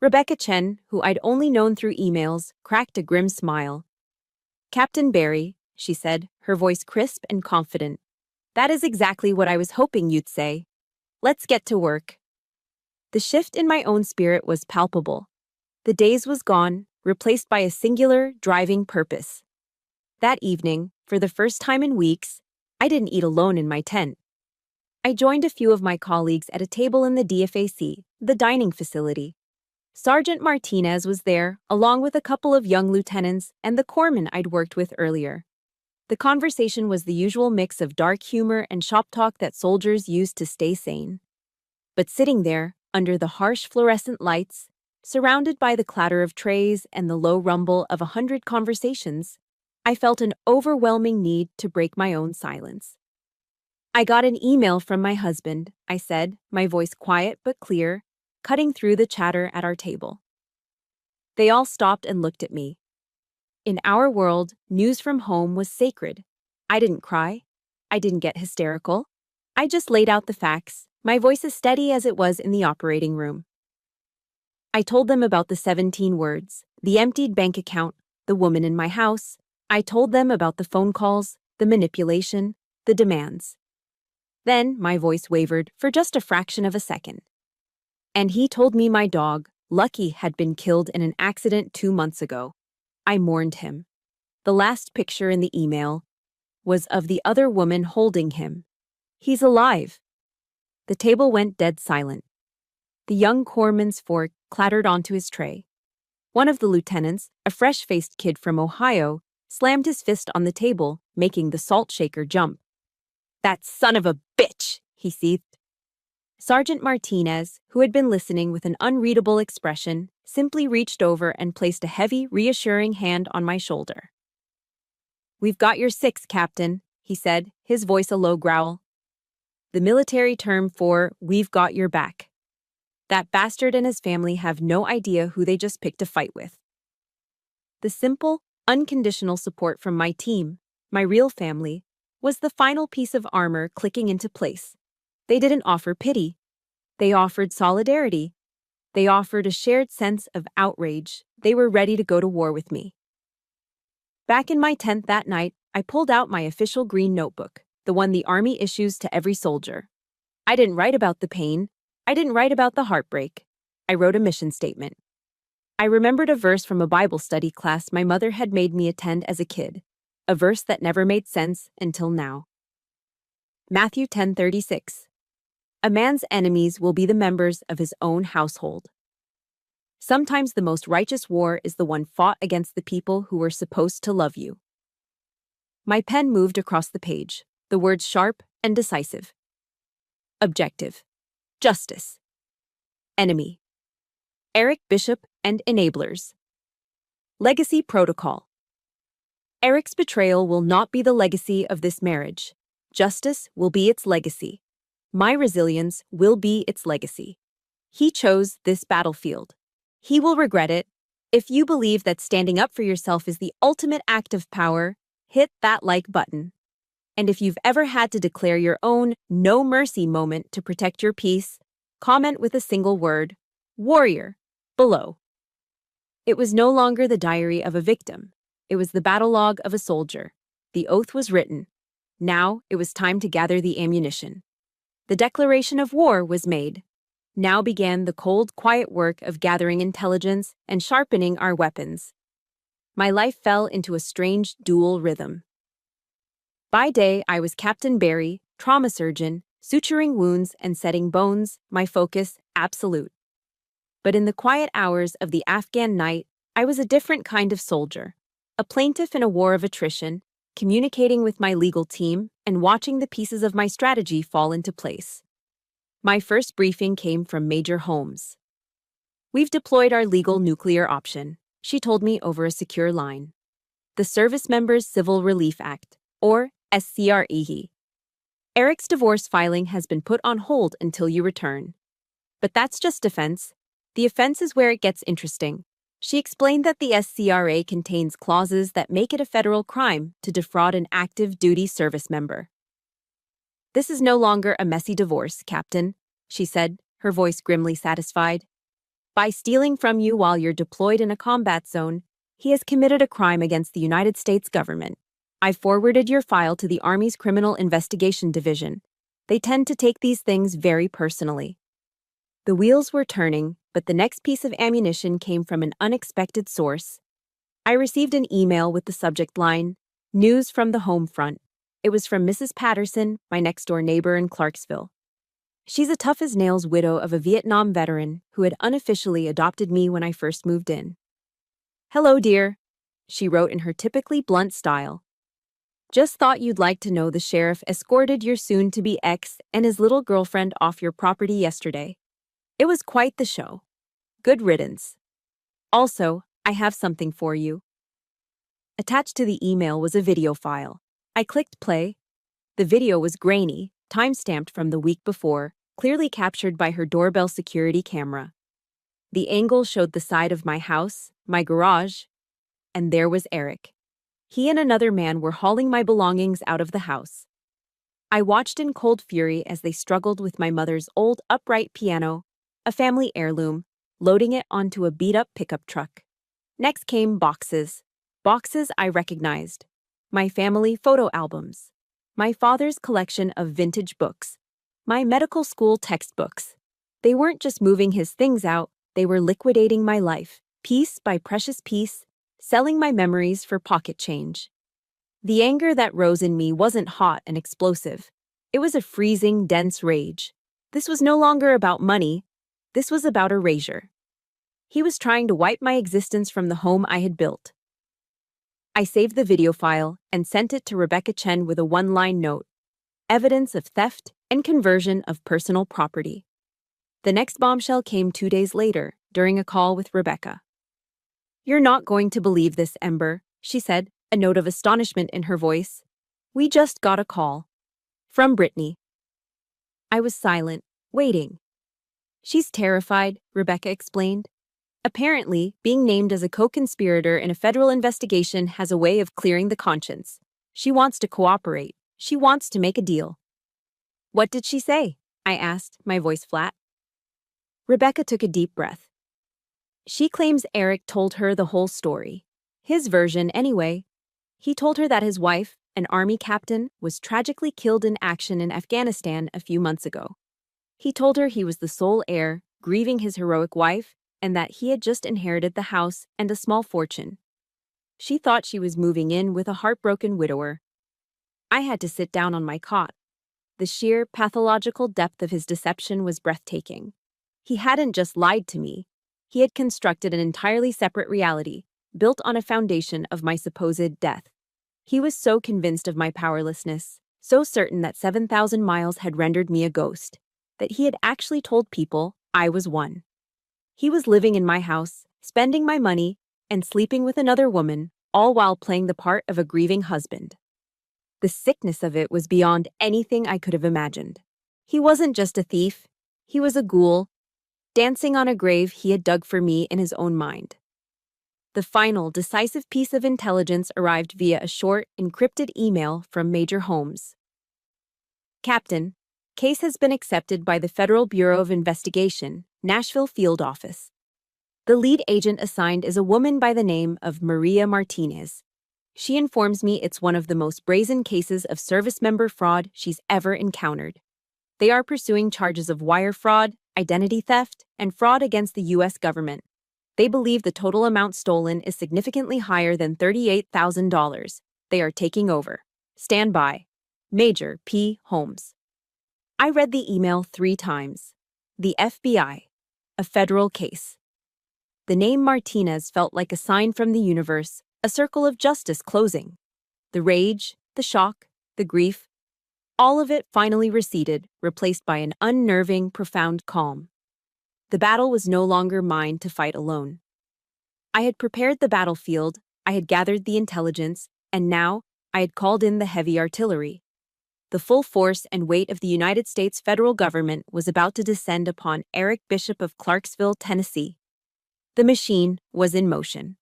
Rebecca Chen, who I'd only known through emails, cracked a grim smile. Captain Barry, she said, her voice crisp and confident. That is exactly what I was hoping you'd say. Let's get to work. The shift in my own spirit was palpable. The daze was gone, replaced by a singular, driving purpose. That evening, for the first time in weeks, I didn't eat alone in my tent. I joined a few of my colleagues at a table in the DFAC, the dining facility. Sergeant Martinez was there, along with a couple of young lieutenants and the corpsman I'd worked with earlier. The conversation was the usual mix of dark humor and shop talk that soldiers use to stay sane. But sitting there, under the harsh fluorescent lights, surrounded by the clatter of trays and the low rumble of 100 conversations, I felt an overwhelming need to break my own silence. I got an email from my husband, I said, my voice quiet but clear, cutting through the chatter at our table. They all stopped and looked at me. In our world, news from home was sacred. I didn't cry. I didn't get hysterical. I just laid out the facts, my voice as steady as it was in the operating room. I told them about the 17 words, the emptied bank account, the woman in my house. I told them about the phone calls, the manipulation, the demands. Then my voice wavered for just a fraction of a second. And he told me my dog, Lucky, had been killed in an accident 2 months ago. I mourned him. The last picture in the email was of the other woman holding him. He's alive. The table went dead silent. The young corpsman's fork clattered onto his tray. One of the lieutenants, a fresh-faced kid from Ohio, slammed his fist on the table, making the salt shaker jump. "That son of a bitch!" he seethed. Sergeant Martinez, who had been listening with an unreadable expression, simply reached over and placed a heavy, reassuring hand on my shoulder. "We've got your six, Captain," he said, his voice a low growl. The military term for "we've got your back." That bastard and his family have no idea who they just picked a fight with. The simple, unconditional support from my team, my real family, was the final piece of armor clicking into place. They didn't offer pity. They offered solidarity. They offered a shared sense of outrage. They were ready to go to war with me. Back in my tent that night, I pulled out my official green notebook, the one the Army issues to every soldier. I didn't write about the pain. I didn't write about the heartbreak. I wrote a mission statement. I remembered a verse from a Bible study class my mother had made me attend as a kid, a verse that never made sense until now. Matthew 10:36. A man's enemies will be the members of his own household. Sometimes the most righteous war is the one fought against the people who were supposed to love you. My pen moved across the page, the words sharp and decisive. Objective. Justice. Enemy. Eric Bishop and enablers. Legacy protocol. Eric's betrayal will not be the legacy of this marriage. Justice will be its legacy. My resilience will be its legacy. He chose this battlefield. He will regret it. If you believe that standing up for yourself is the ultimate act of power, hit that like button. And if you've ever had to declare your own no mercy moment to protect your peace, comment with a single word, warrior, below. It was no longer the diary of a victim. It was the battle log of a soldier. The oath was written. Now it was time to gather the ammunition. The declaration of war was made. Now began the cold, quiet work of gathering intelligence and sharpening our weapons. My life fell into a strange dual rhythm. By day, I was Captain Barry, trauma surgeon, suturing wounds and setting bones, my focus absolute. But in the quiet hours of the Afghan night, I was a different kind of soldier, a plaintiff in a war of attrition, communicating with my legal team and watching the pieces of my strategy fall into place. My first briefing came from Major Holmes. "We've deployed our legal nuclear option," she told me over a secure line. "The Service Members Civil Relief Act, or SCRE. Eric's divorce filing has been put on hold until you return. But that's just defense. The offense is where it gets interesting." She explained that the SCRA contains clauses that make it a federal crime to defraud an active duty service member. "This is no longer a messy divorce, Captain," she said, her voice grimly satisfied. "By stealing from you while you're deployed in a combat zone, he has committed a crime against the United States government. I forwarded your file to the Army's Criminal Investigation Division. They tend to take these things very personally." The wheels were turning, but the next piece of ammunition came from an unexpected source. I received an email with the subject line, "News from the Home Front." It was from Mrs. Patterson, my next-door neighbor in Clarksville. She's a tough-as-nails widow of a Vietnam veteran who had unofficially adopted me when I first moved in. "Hello, dear," she wrote in her typically blunt style. "Just thought you'd like to know the sheriff escorted your soon-to-be ex and his little girlfriend off your property yesterday. It was quite the show. Good riddance. Also, I have something for you." Attached to the email was a video file. I clicked play. The video was grainy, time-stamped from the week before, clearly captured by her doorbell security camera. The angle showed the side of my house, my garage, and there was Eric. He and another man were hauling my belongings out of the house. I watched in cold fury as they struggled with my mother's old upright piano, a family heirloom, loading it onto a beat-up pickup truck. Next came boxes. Boxes I recognized. My family photo albums. My father's collection of vintage books. My medical school textbooks. They weren't just moving his things out, they were liquidating my life, piece by precious piece, selling my memories for pocket change. The anger that rose in me wasn't hot and explosive. It was a freezing, dense rage. This was no longer about money. This was about erasure. He was trying to wipe my existence from the home I had built. I saved the video file and sent it to Rebecca Chen with a one-line note: evidence of theft and conversion of personal property. The next bombshell came 2 days later, during a call with Rebecca. "You're not going to believe this, Ember," she said, a note of astonishment in her voice. "We just got a call. From Brittany." I was silent, waiting. "She's terrified," Rebecca explained. "Apparently, being named as a co-conspirator in a federal investigation has a way of clearing the conscience. She wants to cooperate. She wants to make a deal." "What did she say?" I asked, my voice flat. Rebecca took a deep breath. "She claims Eric told her the whole story. His version, anyway. He told her that his wife, an army captain, was tragically killed in action in Afghanistan a few months ago. He told her he was the sole heir, grieving his heroic wife, and that he had just inherited the house and a small fortune. She thought she was moving in with a heartbroken widower." I had to sit down on my cot. The sheer, pathological depth of his deception was breathtaking. He hadn't just lied to me. He had constructed an entirely separate reality, built on a foundation of my supposed death. He was so convinced of my powerlessness, so certain that 7,000 miles had rendered me a ghost, that he had actually told people I was one. He was living in my house, spending my money, and sleeping with another woman, all while playing the part of a grieving husband. The sickness of it was beyond anything I could have imagined. He wasn't just a thief, he was a ghoul, dancing on a grave he had dug for me in his own mind. The final, decisive piece of intelligence arrived via a short, encrypted email from Major Holmes. "Captain, case has been accepted by the Federal Bureau of Investigation, Nashville Field Office. The lead agent assigned is a woman by the name of Maria Martinez. She informs me it's one of the most brazen cases of service member fraud she's ever encountered. They are pursuing charges of wire fraud, identity theft, and fraud against the U.S. government. They believe the total amount stolen is significantly higher than $38,000. They are taking over. Stand by. Major P. Holmes." I read the email 3 times. The FBI. A federal case. The name Martinez felt like a sign from the universe, a circle of justice closing. The rage, the shock, the grief, all of it finally receded, replaced by an unnerving, profound calm. The battle was no longer mine to fight alone. I had prepared the battlefield, I had gathered the intelligence, and now I had called in the heavy artillery. The full force and weight of the United States federal government was about to descend upon Eric Bishop of Clarksville, Tennessee. The machine was in motion.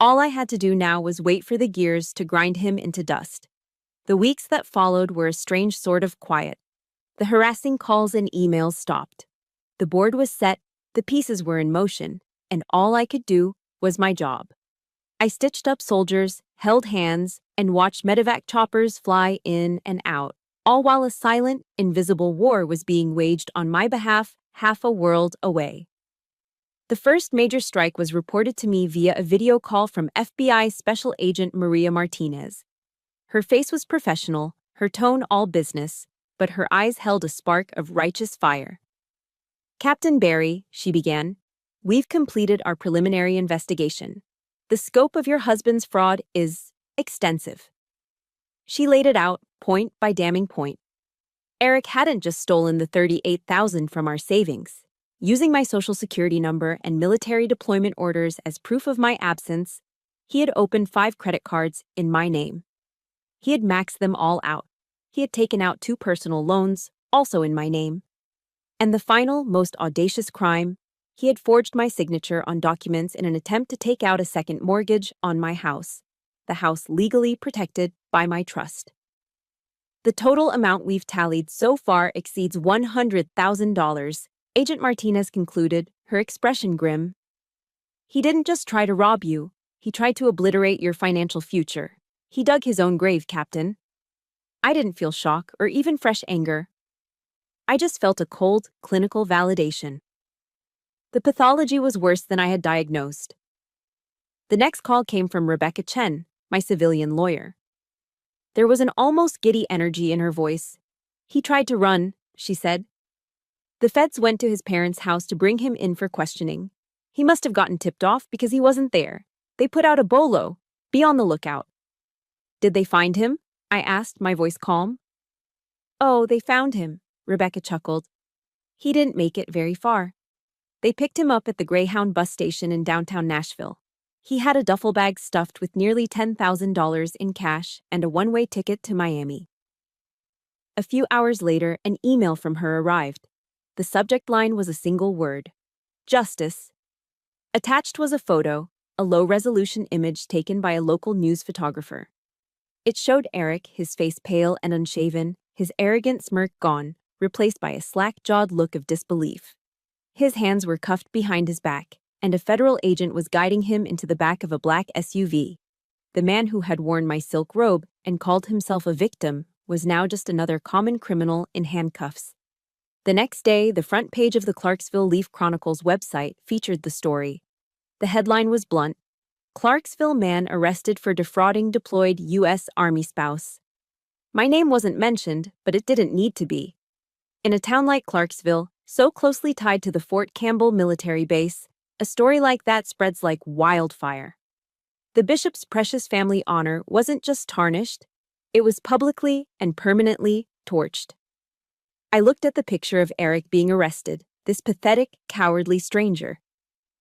All I had to do now was wait for the gears to grind him into dust. The weeks that followed were a strange sort of quiet. The harassing calls and emails stopped. The board was set, the pieces were in motion, and all I could do was my job. I stitched up soldiers, held hands, and watched medevac choppers fly in and out, all while a silent, invisible war was being waged on my behalf half a world away. The first major strike was reported to me via a video call from FBI Special Agent Maria Martinez. Her face was professional, her tone all business, but her eyes held a spark of righteous fire. "Captain Barry," she began, "we've completed our preliminary investigation. The scope of your husband's fraud is extensive." She laid it out, point by damning point. Eric hadn't just stolen the $38,000 from our savings. Using my social security number and military deployment orders as proof of my absence, he had opened 5 credit cards in my name. He had maxed them all out. He had taken out 2 personal loans, also in my name. And the final, most audacious crime, he had forged my signature on documents in an attempt to take out a second mortgage on my house, the house legally protected by my trust. The total amount we've tallied so far exceeds $100,000, Agent Martinez concluded, her expression grim. He didn't just try to rob you, he tried to obliterate your financial future. He dug his own grave, Captain. I didn't feel shock or even fresh anger. I just felt a cold, clinical validation. The pathology was worse than I had diagnosed. The next call came from Rebecca Chen, my civilian lawyer. There was an almost giddy energy in her voice. He tried to run, she said. The feds went to his parents' house to bring him in for questioning. He must have gotten tipped off because he wasn't there. They put out a bolo. Be on the lookout. Did they find him? I asked, my voice calm. Oh, they found him, Rebecca chuckled. He didn't make it very far. They picked him up at the Greyhound bus station in downtown Nashville. He had a duffel bag stuffed with nearly $10,000 in cash and a one-way ticket to Miami. A few hours later, an email from her arrived. The subject line was a single word: justice. Attached was a photo, a low-resolution image taken by a local news photographer. It showed Eric, his face pale and unshaven, his arrogant smirk gone, replaced by a slack-jawed look of disbelief. His hands were cuffed behind his back, and a federal agent was guiding him into the back of a black SUV. The man who had worn my silk robe and called himself a victim was now just another common criminal in handcuffs. The next day, the front page of the Clarksville Leaf-Chronicle's website featured the story. The headline was blunt: Clarksville man arrested for defrauding deployed U.S. Army spouse. My name wasn't mentioned, but it didn't need to be. In a town like Clarksville, so closely tied to the Fort Campbell military base, a story like that spreads like wildfire. The bishop's precious family honor wasn't just tarnished, it was publicly and permanently torched. I looked at the picture of Eric being arrested, this pathetic, cowardly stranger,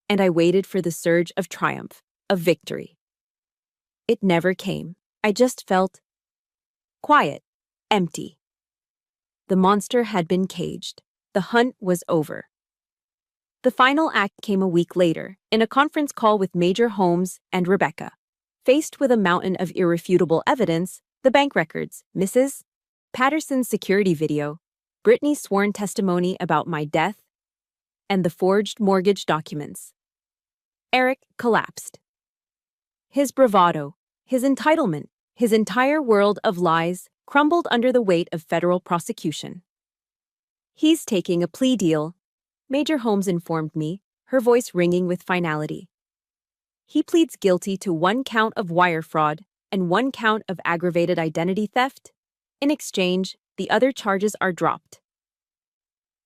and I waited for the surge of triumph, of victory. It never came. I just felt quiet, empty. The monster had been caged. The hunt was over. The final act came a week later, in a conference call with Major Holmes and Rebecca. Faced with a mountain of irrefutable evidence, the bank records, Mrs. Patterson's security video, Brittany's sworn testimony about my death, and the forged mortgage documents, Eric collapsed. His bravado, his entitlement, his entire world of lies crumbled under the weight of federal prosecution. He's taking a plea deal, Major Holmes informed me, her voice ringing with finality. He pleads guilty to 1 count of wire fraud and 1 count of aggravated identity theft. In exchange, the other charges are dropped.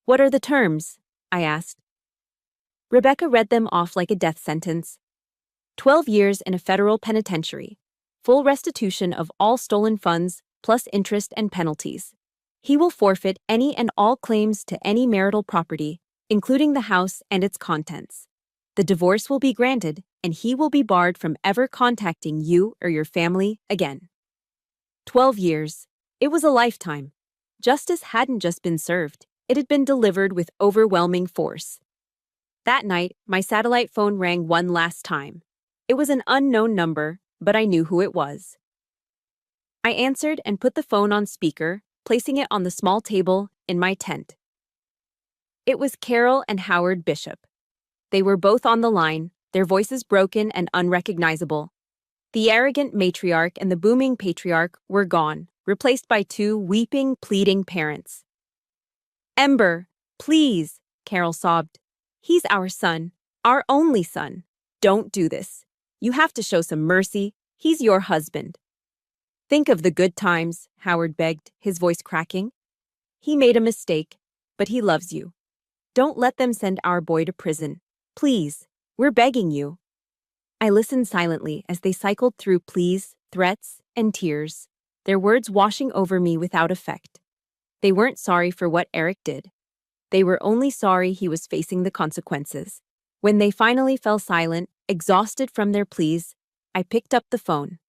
What are the terms? I asked. Rebecca read them off like a death sentence. 12 years in a federal penitentiary, full restitution of all stolen funds, plus interest and penalties. He will forfeit any and all claims to any marital property, including the house and its contents. The divorce will be granted, and he will be barred from ever contacting you or your family again. 12 years. It was a lifetime. Justice hadn't just been served, it had been delivered with overwhelming force. That night, my satellite phone rang one last time. It was an unknown number, but I knew who it was. I answered and put the phone on speaker, placing it on the small table in my tent. It was Carol and Howard Bishop. They were both on the line, their voices broken and unrecognizable. The arrogant matriarch and the booming patriarch were gone, replaced by 2 weeping, pleading parents. Ember, please, Carol sobbed. He's our son, our only son. Don't do this. You have to show some mercy. He's your husband. Think of the good times, Howard begged, his voice cracking. He made a mistake, but he loves you. Don't let them send our boy to prison. Please, we're begging you. I listened silently as they cycled through pleas, threats, and tears, their words washing over me without effect. They weren't sorry for what Eric did. They were only sorry he was facing the consequences. When they finally fell silent, exhausted from their pleas, I picked up the phone.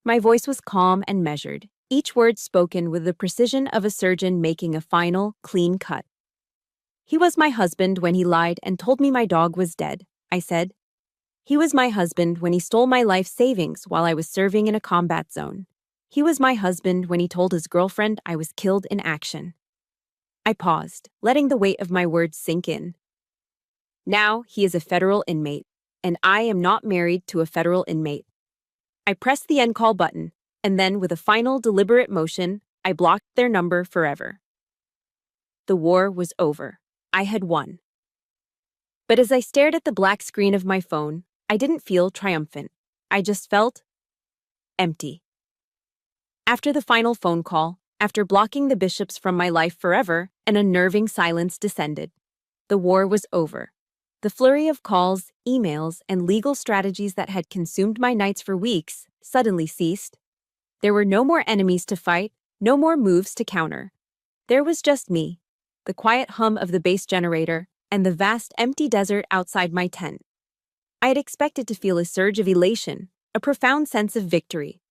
My voice was calm and measured, each word spoken with the precision of a surgeon making a final, clean cut. He was my husband when he lied and told me my dog was dead, I said. He was my husband when he stole my life savings while I was serving in a combat zone. He was my husband when he told his girlfriend I was killed in action. I paused, letting the weight of my words sink in. Now he is a federal inmate, and I am not married to a federal inmate. I pressed the end call button, and then with a final deliberate motion, I blocked their number forever. The war was over. I had won. But as I stared at the black screen of my phone, I didn't feel triumphant. I just felt empty. After the final phone call, after blocking the bishops from my life forever, an unnerving silence descended. The war was over. The flurry of calls, emails, and legal strategies that had consumed my nights for weeks suddenly ceased. There were no more enemies to fight, no more moves to counter. There was just me, the quiet hum of the base generator, and the vast empty desert outside my tent. I had expected to feel a surge of elation, a profound sense of victory.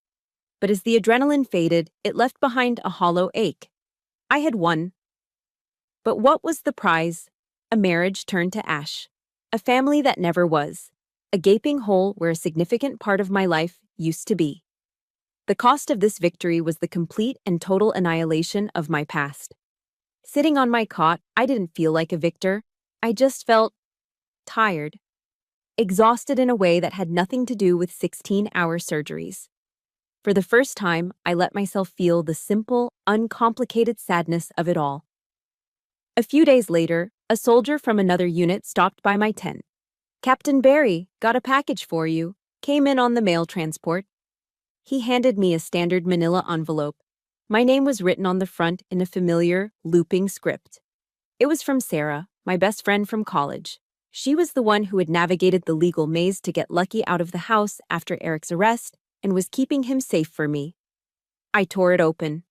But as the adrenaline faded, it left behind a hollow ache. I had won. But what was the prize? A marriage turned to ash. A family that never was. A gaping hole where a significant part of my life used to be. The cost of this victory was the complete and total annihilation of my past. Sitting on my cot, I didn't feel like a victor. I just felt tired. Exhausted in a way that had nothing to do with 16-hour surgeries. For the first time, I let myself feel the simple, uncomplicated sadness of it all. A few days later, a soldier from another unit stopped by my tent. "Captain Barry, got a package for you," came in on the mail transport. He handed me a standard manila envelope. My name was written on the front in a familiar, looping script. It was from Sarah, my best friend from college. She was the one who had navigated the legal maze to get Lucky out of the house after Eric's arrest and was keeping him safe for me. I tore it open.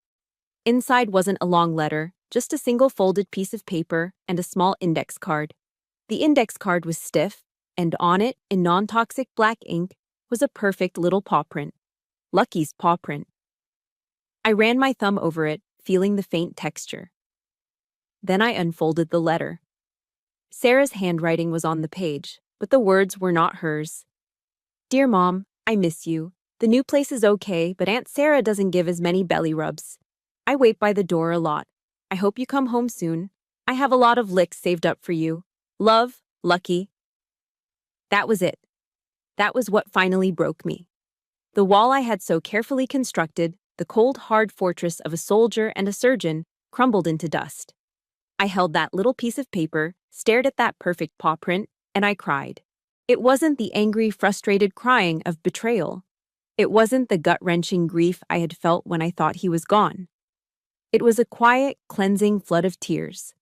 Inside wasn't a long letter, just a single folded piece of paper and a small index card. The index card was stiff, and on it, in non-toxic black ink, was a perfect little paw print. Lucky's paw print. I ran my thumb over it, feeling the faint texture. Then I unfolded the letter. Sarah's handwriting was on the page, but the words were not hers. "Dear Mom, I miss you. The new place is okay, but Aunt Sarah doesn't give as many belly rubs. I wait by the door a lot. I hope you come home soon. I have a lot of licks saved up for you. Love, Lucky." That was it. That was what finally broke me. The wall I had so carefully constructed, the cold, hard fortress of a soldier and a surgeon, crumbled into dust. I held that little piece of paper, stared at that perfect paw print, and I cried. It wasn't the angry, frustrated crying of betrayal. It wasn't the gut-wrenching grief I had felt when I thought he was gone. It was a quiet, cleansing flood of tears.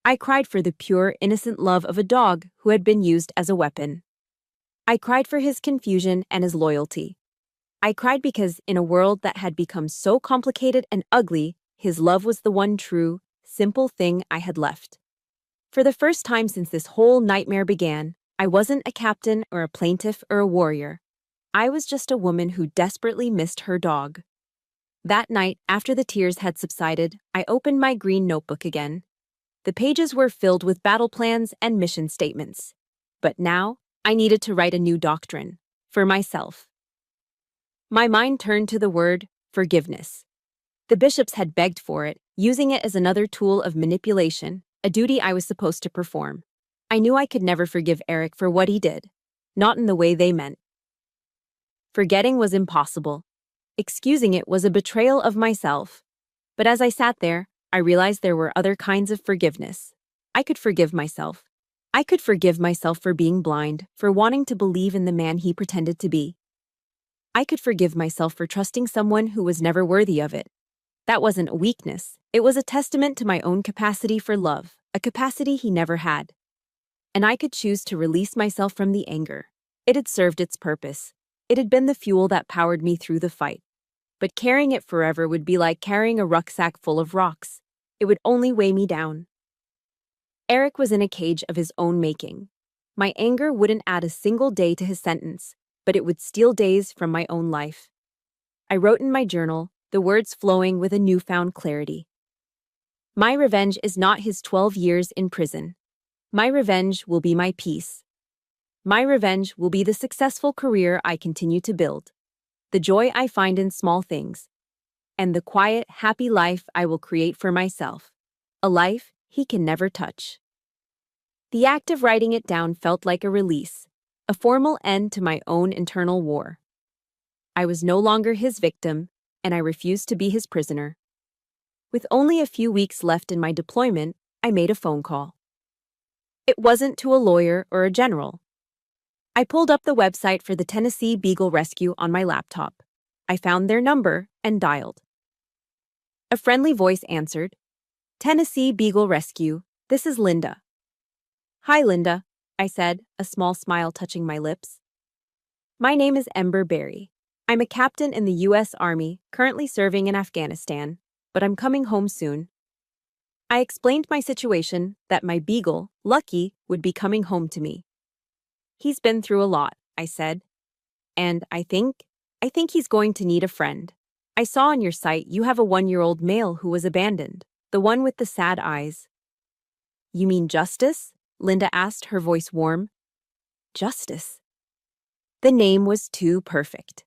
I cried for the pure, innocent love of a dog who had been used as a weapon. I cried for his confusion and his loyalty. I cried because, in a world that had become so complicated and ugly, his love was the one true, simple thing I had left. For the first time since this whole nightmare began, I wasn't a captain or a plaintiff or a warrior. I was just a woman who desperately missed her dog. That night, after the tears had subsided, I opened my green notebook again. The pages were filled with battle plans and mission statements. But now, I needed to write a new doctrine. For myself. My mind turned to the word forgiveness. The bishops had begged for it, using it as another tool of manipulation, a duty I was supposed to perform. I knew I could never forgive Eric for what he did, not in the way they meant. Forgetting was impossible. Excusing it was a betrayal of myself. But as I sat there, I realized there were other kinds of forgiveness. I could forgive myself. I could forgive myself for being blind, for wanting to believe in the man he pretended to be. I could forgive myself for trusting someone who was never worthy of it. That wasn't a weakness. It was a testament to my own capacity for love, a capacity he never had. And I could choose to release myself from the anger. It had served its purpose. It had been the fuel that powered me through the fight. But carrying it forever would be like carrying a rucksack full of rocks. It would only weigh me down. Eric was in a cage of his own making. My anger wouldn't add a single day to his sentence, but it would steal days from my own life. I wrote in my journal, the words flowing with a newfound clarity. My revenge is not his 12 years in prison. My revenge will be my peace. My revenge will be the successful career I continue to build. the joy I find in small things, and the quiet, happy life I will create for myself. A life he can never touch. The act of writing it down felt like a release, a formal end to my own internal war. I was no longer his victim, and I refused to be his prisoner. With only a few weeks left in my deployment, I made a phone call. It wasn't to a lawyer or a general. I pulled up the website for the Tennessee Beagle Rescue on my laptop. I found their number and dialed. A friendly voice answered, "Tennessee Beagle Rescue, this is Linda." "Hi, Linda," I said, a small smile touching my lips. "My name is Ember Berry. I'm a captain in the U.S. Army, currently serving in Afghanistan, but I'm coming home soon." I explained my situation, that my beagle, Lucky, would be coming home to me. "He's been through a lot," I said, "and I think he's going to need a friend. I saw on your site you have a 1-year-old male who was abandoned, the one with the sad eyes." "You mean Justice?" Linda asked, her voice warm. Justice. The name was too perfect.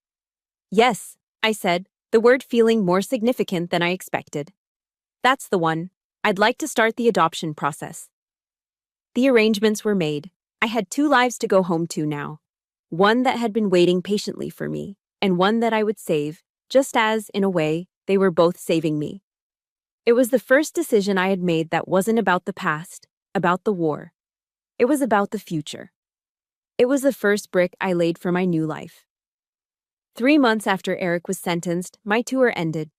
"Yes," I said, the word feeling more significant than I expected. "That's the one. I'd like to start the adoption process." The arrangements were made. I had 2 lives to go home to now. One that had been waiting patiently for me, and one that I would save, just as, in a way, they were both saving me. It was the first decision I had made that wasn't about the past, about the war. It was about the future. It was the first brick I laid for my new life. 3 months after Eric was sentenced, my tour ended.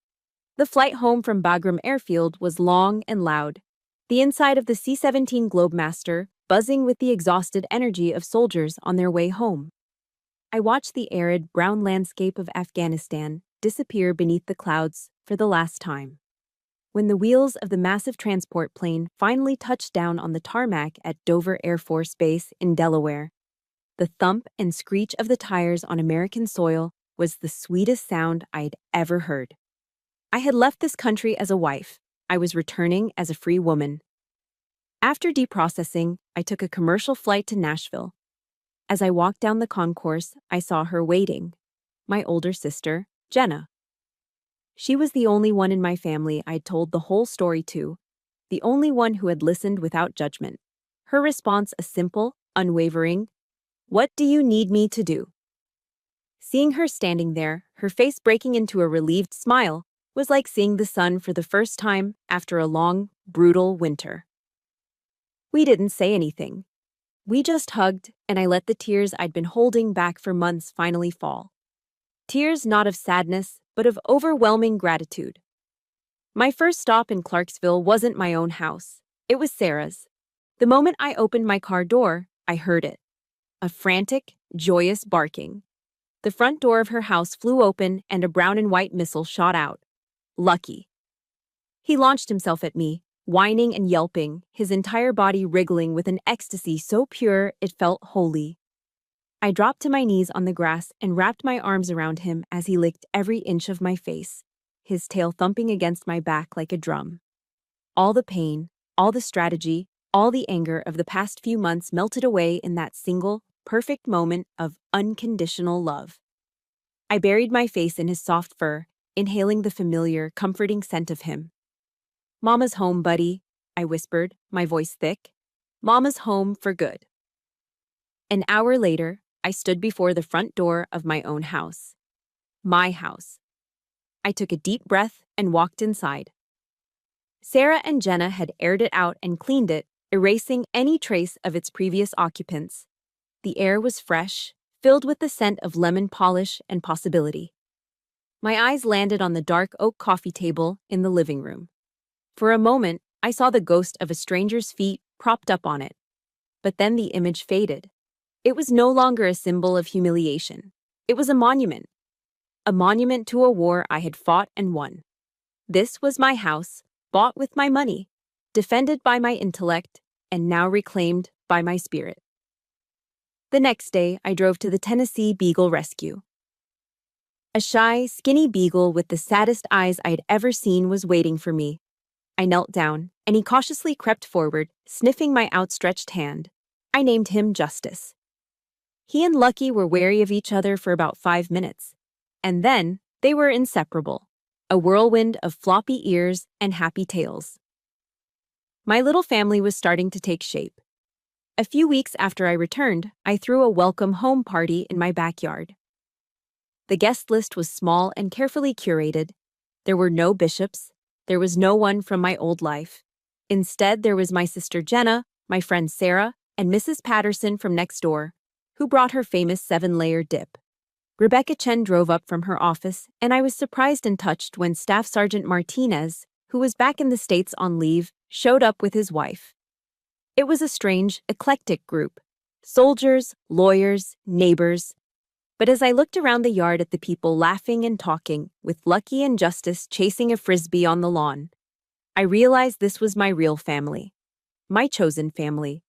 The flight home from Bagram Airfield was long and loud, the inside of the C-17 Globemaster buzzing with the exhausted energy of soldiers on their way home. I watched the arid, brown landscape of Afghanistan disappear beneath the clouds for the last time. When the wheels of the massive transport plane finally touched down on the tarmac at Dover Air Force Base in Delaware, the thump and screech of the tires on American soil was the sweetest sound I'd ever heard. I had left this country as a wife. I was returning as a free woman. After deprocessing, I took a commercial flight to Nashville. As I walked down the concourse, I saw her waiting, my older sister, Jenna. She was the only one in my family I'd told the whole story to, the only one who had listened without judgment. Her response a simple, unwavering, "What do you need me to do?" Seeing her standing there, her face breaking into a relieved smile, was like seeing the sun for the first time after a long, brutal winter. We didn't say anything. We just hugged, and I let the tears I'd been holding back for months finally fall. Tears not of sadness, but of overwhelming gratitude. My first stop in Clarksville wasn't my own house. It was Sarah's. The moment I opened my car door, I heard it. A frantic, joyous barking. The front door of her house flew open and a brown and white missile shot out. Lucky. He launched himself at me, whining and yelping, his entire body wriggling with an ecstasy so pure it felt holy. I dropped to my knees on the grass and wrapped my arms around him as he licked every inch of my face, his tail thumping against my back like a drum. All the pain, all the strategy, all the anger of the past few months melted away in that single, perfect moment of unconditional love. I buried my face in his soft fur, inhaling the familiar, comforting scent of him. "Mama's home, buddy," I whispered, my voice thick. "Mama's home for good." An hour later, I stood before the front door of my own house. My house. I took a deep breath and walked inside. Sarah and Jenna had aired it out and cleaned it, erasing any trace of its previous occupants. The air was fresh, filled with the scent of lemon polish and possibility. My eyes landed on the dark oak coffee table in the living room. For a moment, I saw the ghost of a stranger's feet propped up on it. But then the image faded. It was no longer a symbol of humiliation. It was a monument to a war I had fought and won. This was my house, bought with my money, defended by my intellect, and now reclaimed by my spirit. The next day, I drove to the Tennessee Beagle Rescue. A shy, skinny beagle with the saddest eyes I'd ever seen was waiting for me. I knelt down, and he cautiously crept forward, sniffing my outstretched hand. I named him Justice. He and Lucky were wary of each other for about 5 minutes. And then they were inseparable, a whirlwind of floppy ears and happy tails. My little family was starting to take shape. A few weeks after I returned, I threw a welcome home party in my backyard. The guest list was small and carefully curated. There were no bishops. There was no one from my old life. Instead, there was my sister Jenna, my friend Sarah, and Mrs. Patterson from next door, who brought her famous 7-layer dip. Rebecca Chen drove up from her office, and I was surprised and touched when Staff Sergeant Martinez, who was back in the States on leave, showed up with his wife. It was a strange, eclectic group. Soldiers, lawyers, neighbors. But as I looked around the yard at the people laughing and talking, with Lucky and Justice chasing a frisbee on the lawn, I realized this was my real family. My chosen family.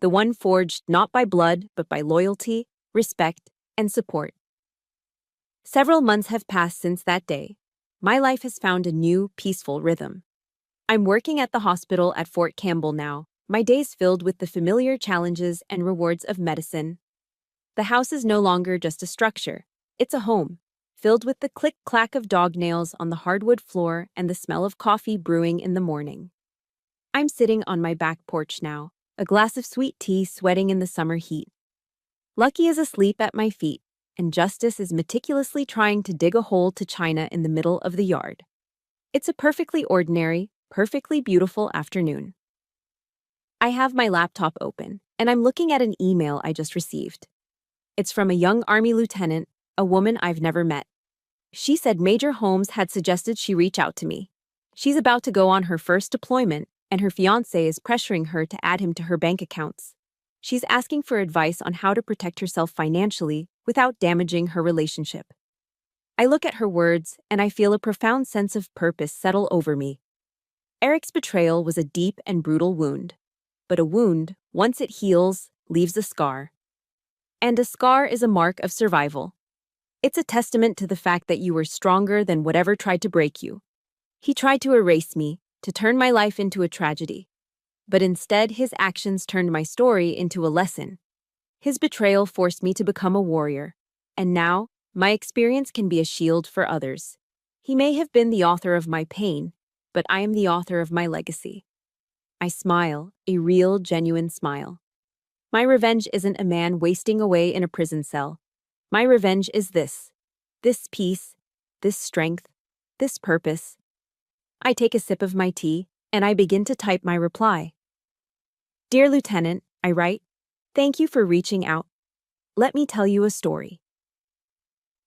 The one forged not by blood, but by loyalty, respect, and support. Several months have passed since that day. My life has found a new, peaceful rhythm. I'm working at the hospital at Fort Campbell now, my days filled with the familiar challenges and rewards of medicine. The house is no longer just a structure. It's a home, filled with the click-clack of dog nails on the hardwood floor and the smell of coffee brewing in the morning. I'm sitting on my back porch now, a glass of sweet tea sweating in the summer heat. Lucky is asleep at my feet, and Justice is meticulously trying to dig a hole to China in the middle of the yard. It's a perfectly ordinary, perfectly beautiful afternoon. I have my laptop open, and I'm looking at an email I just received. It's from a young Army lieutenant, a woman I've never met. She said Major Holmes had suggested she reach out to me. She's about to go on her first deployment, and her fiancé is pressuring her to add him to her bank accounts. She's asking for advice on how to protect herself financially without damaging her relationship. I look at her words, and I feel a profound sense of purpose settle over me. Eric's betrayal was a deep and brutal wound. But a wound, once it heals, leaves a scar. And a scar is a mark of survival. It's a testament to the fact that you were stronger than whatever tried to break you. He tried to erase me, to turn my life into a tragedy. But instead, his actions turned my story into a lesson. His betrayal forced me to become a warrior. And now, my experience can be a shield for others. He may have been the author of my pain, but I am the author of my legacy. I smile, a real, genuine smile. My revenge isn't a man wasting away in a prison cell. My revenge is this peace, this strength, this purpose. I take a sip of my tea, and I begin to type my reply. Dear Lieutenant, I write, thank you for reaching out. Let me tell you a story.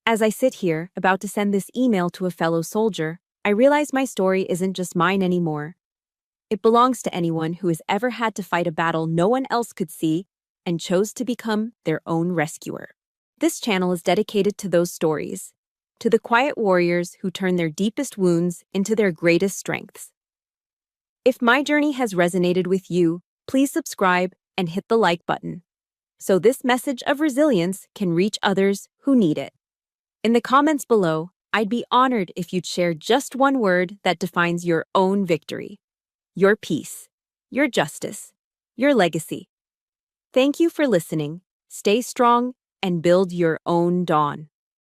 As I sit here, about to send this email to a fellow soldier, I realize my story isn't just mine anymore. It belongs to anyone who has ever had to fight a battle no one else could see and chose to become their own rescuer. This channel is dedicated to those stories, to the quiet warriors who turn their deepest wounds into their greatest strengths. If my journey has resonated with you, please subscribe and hit the like button, so this message of resilience can reach others who need it. In the comments below, I'd be honored if you'd share just one word that defines your own victory. Your peace, your justice, your legacy. Thank you for listening. Stay strong and build your own dawn.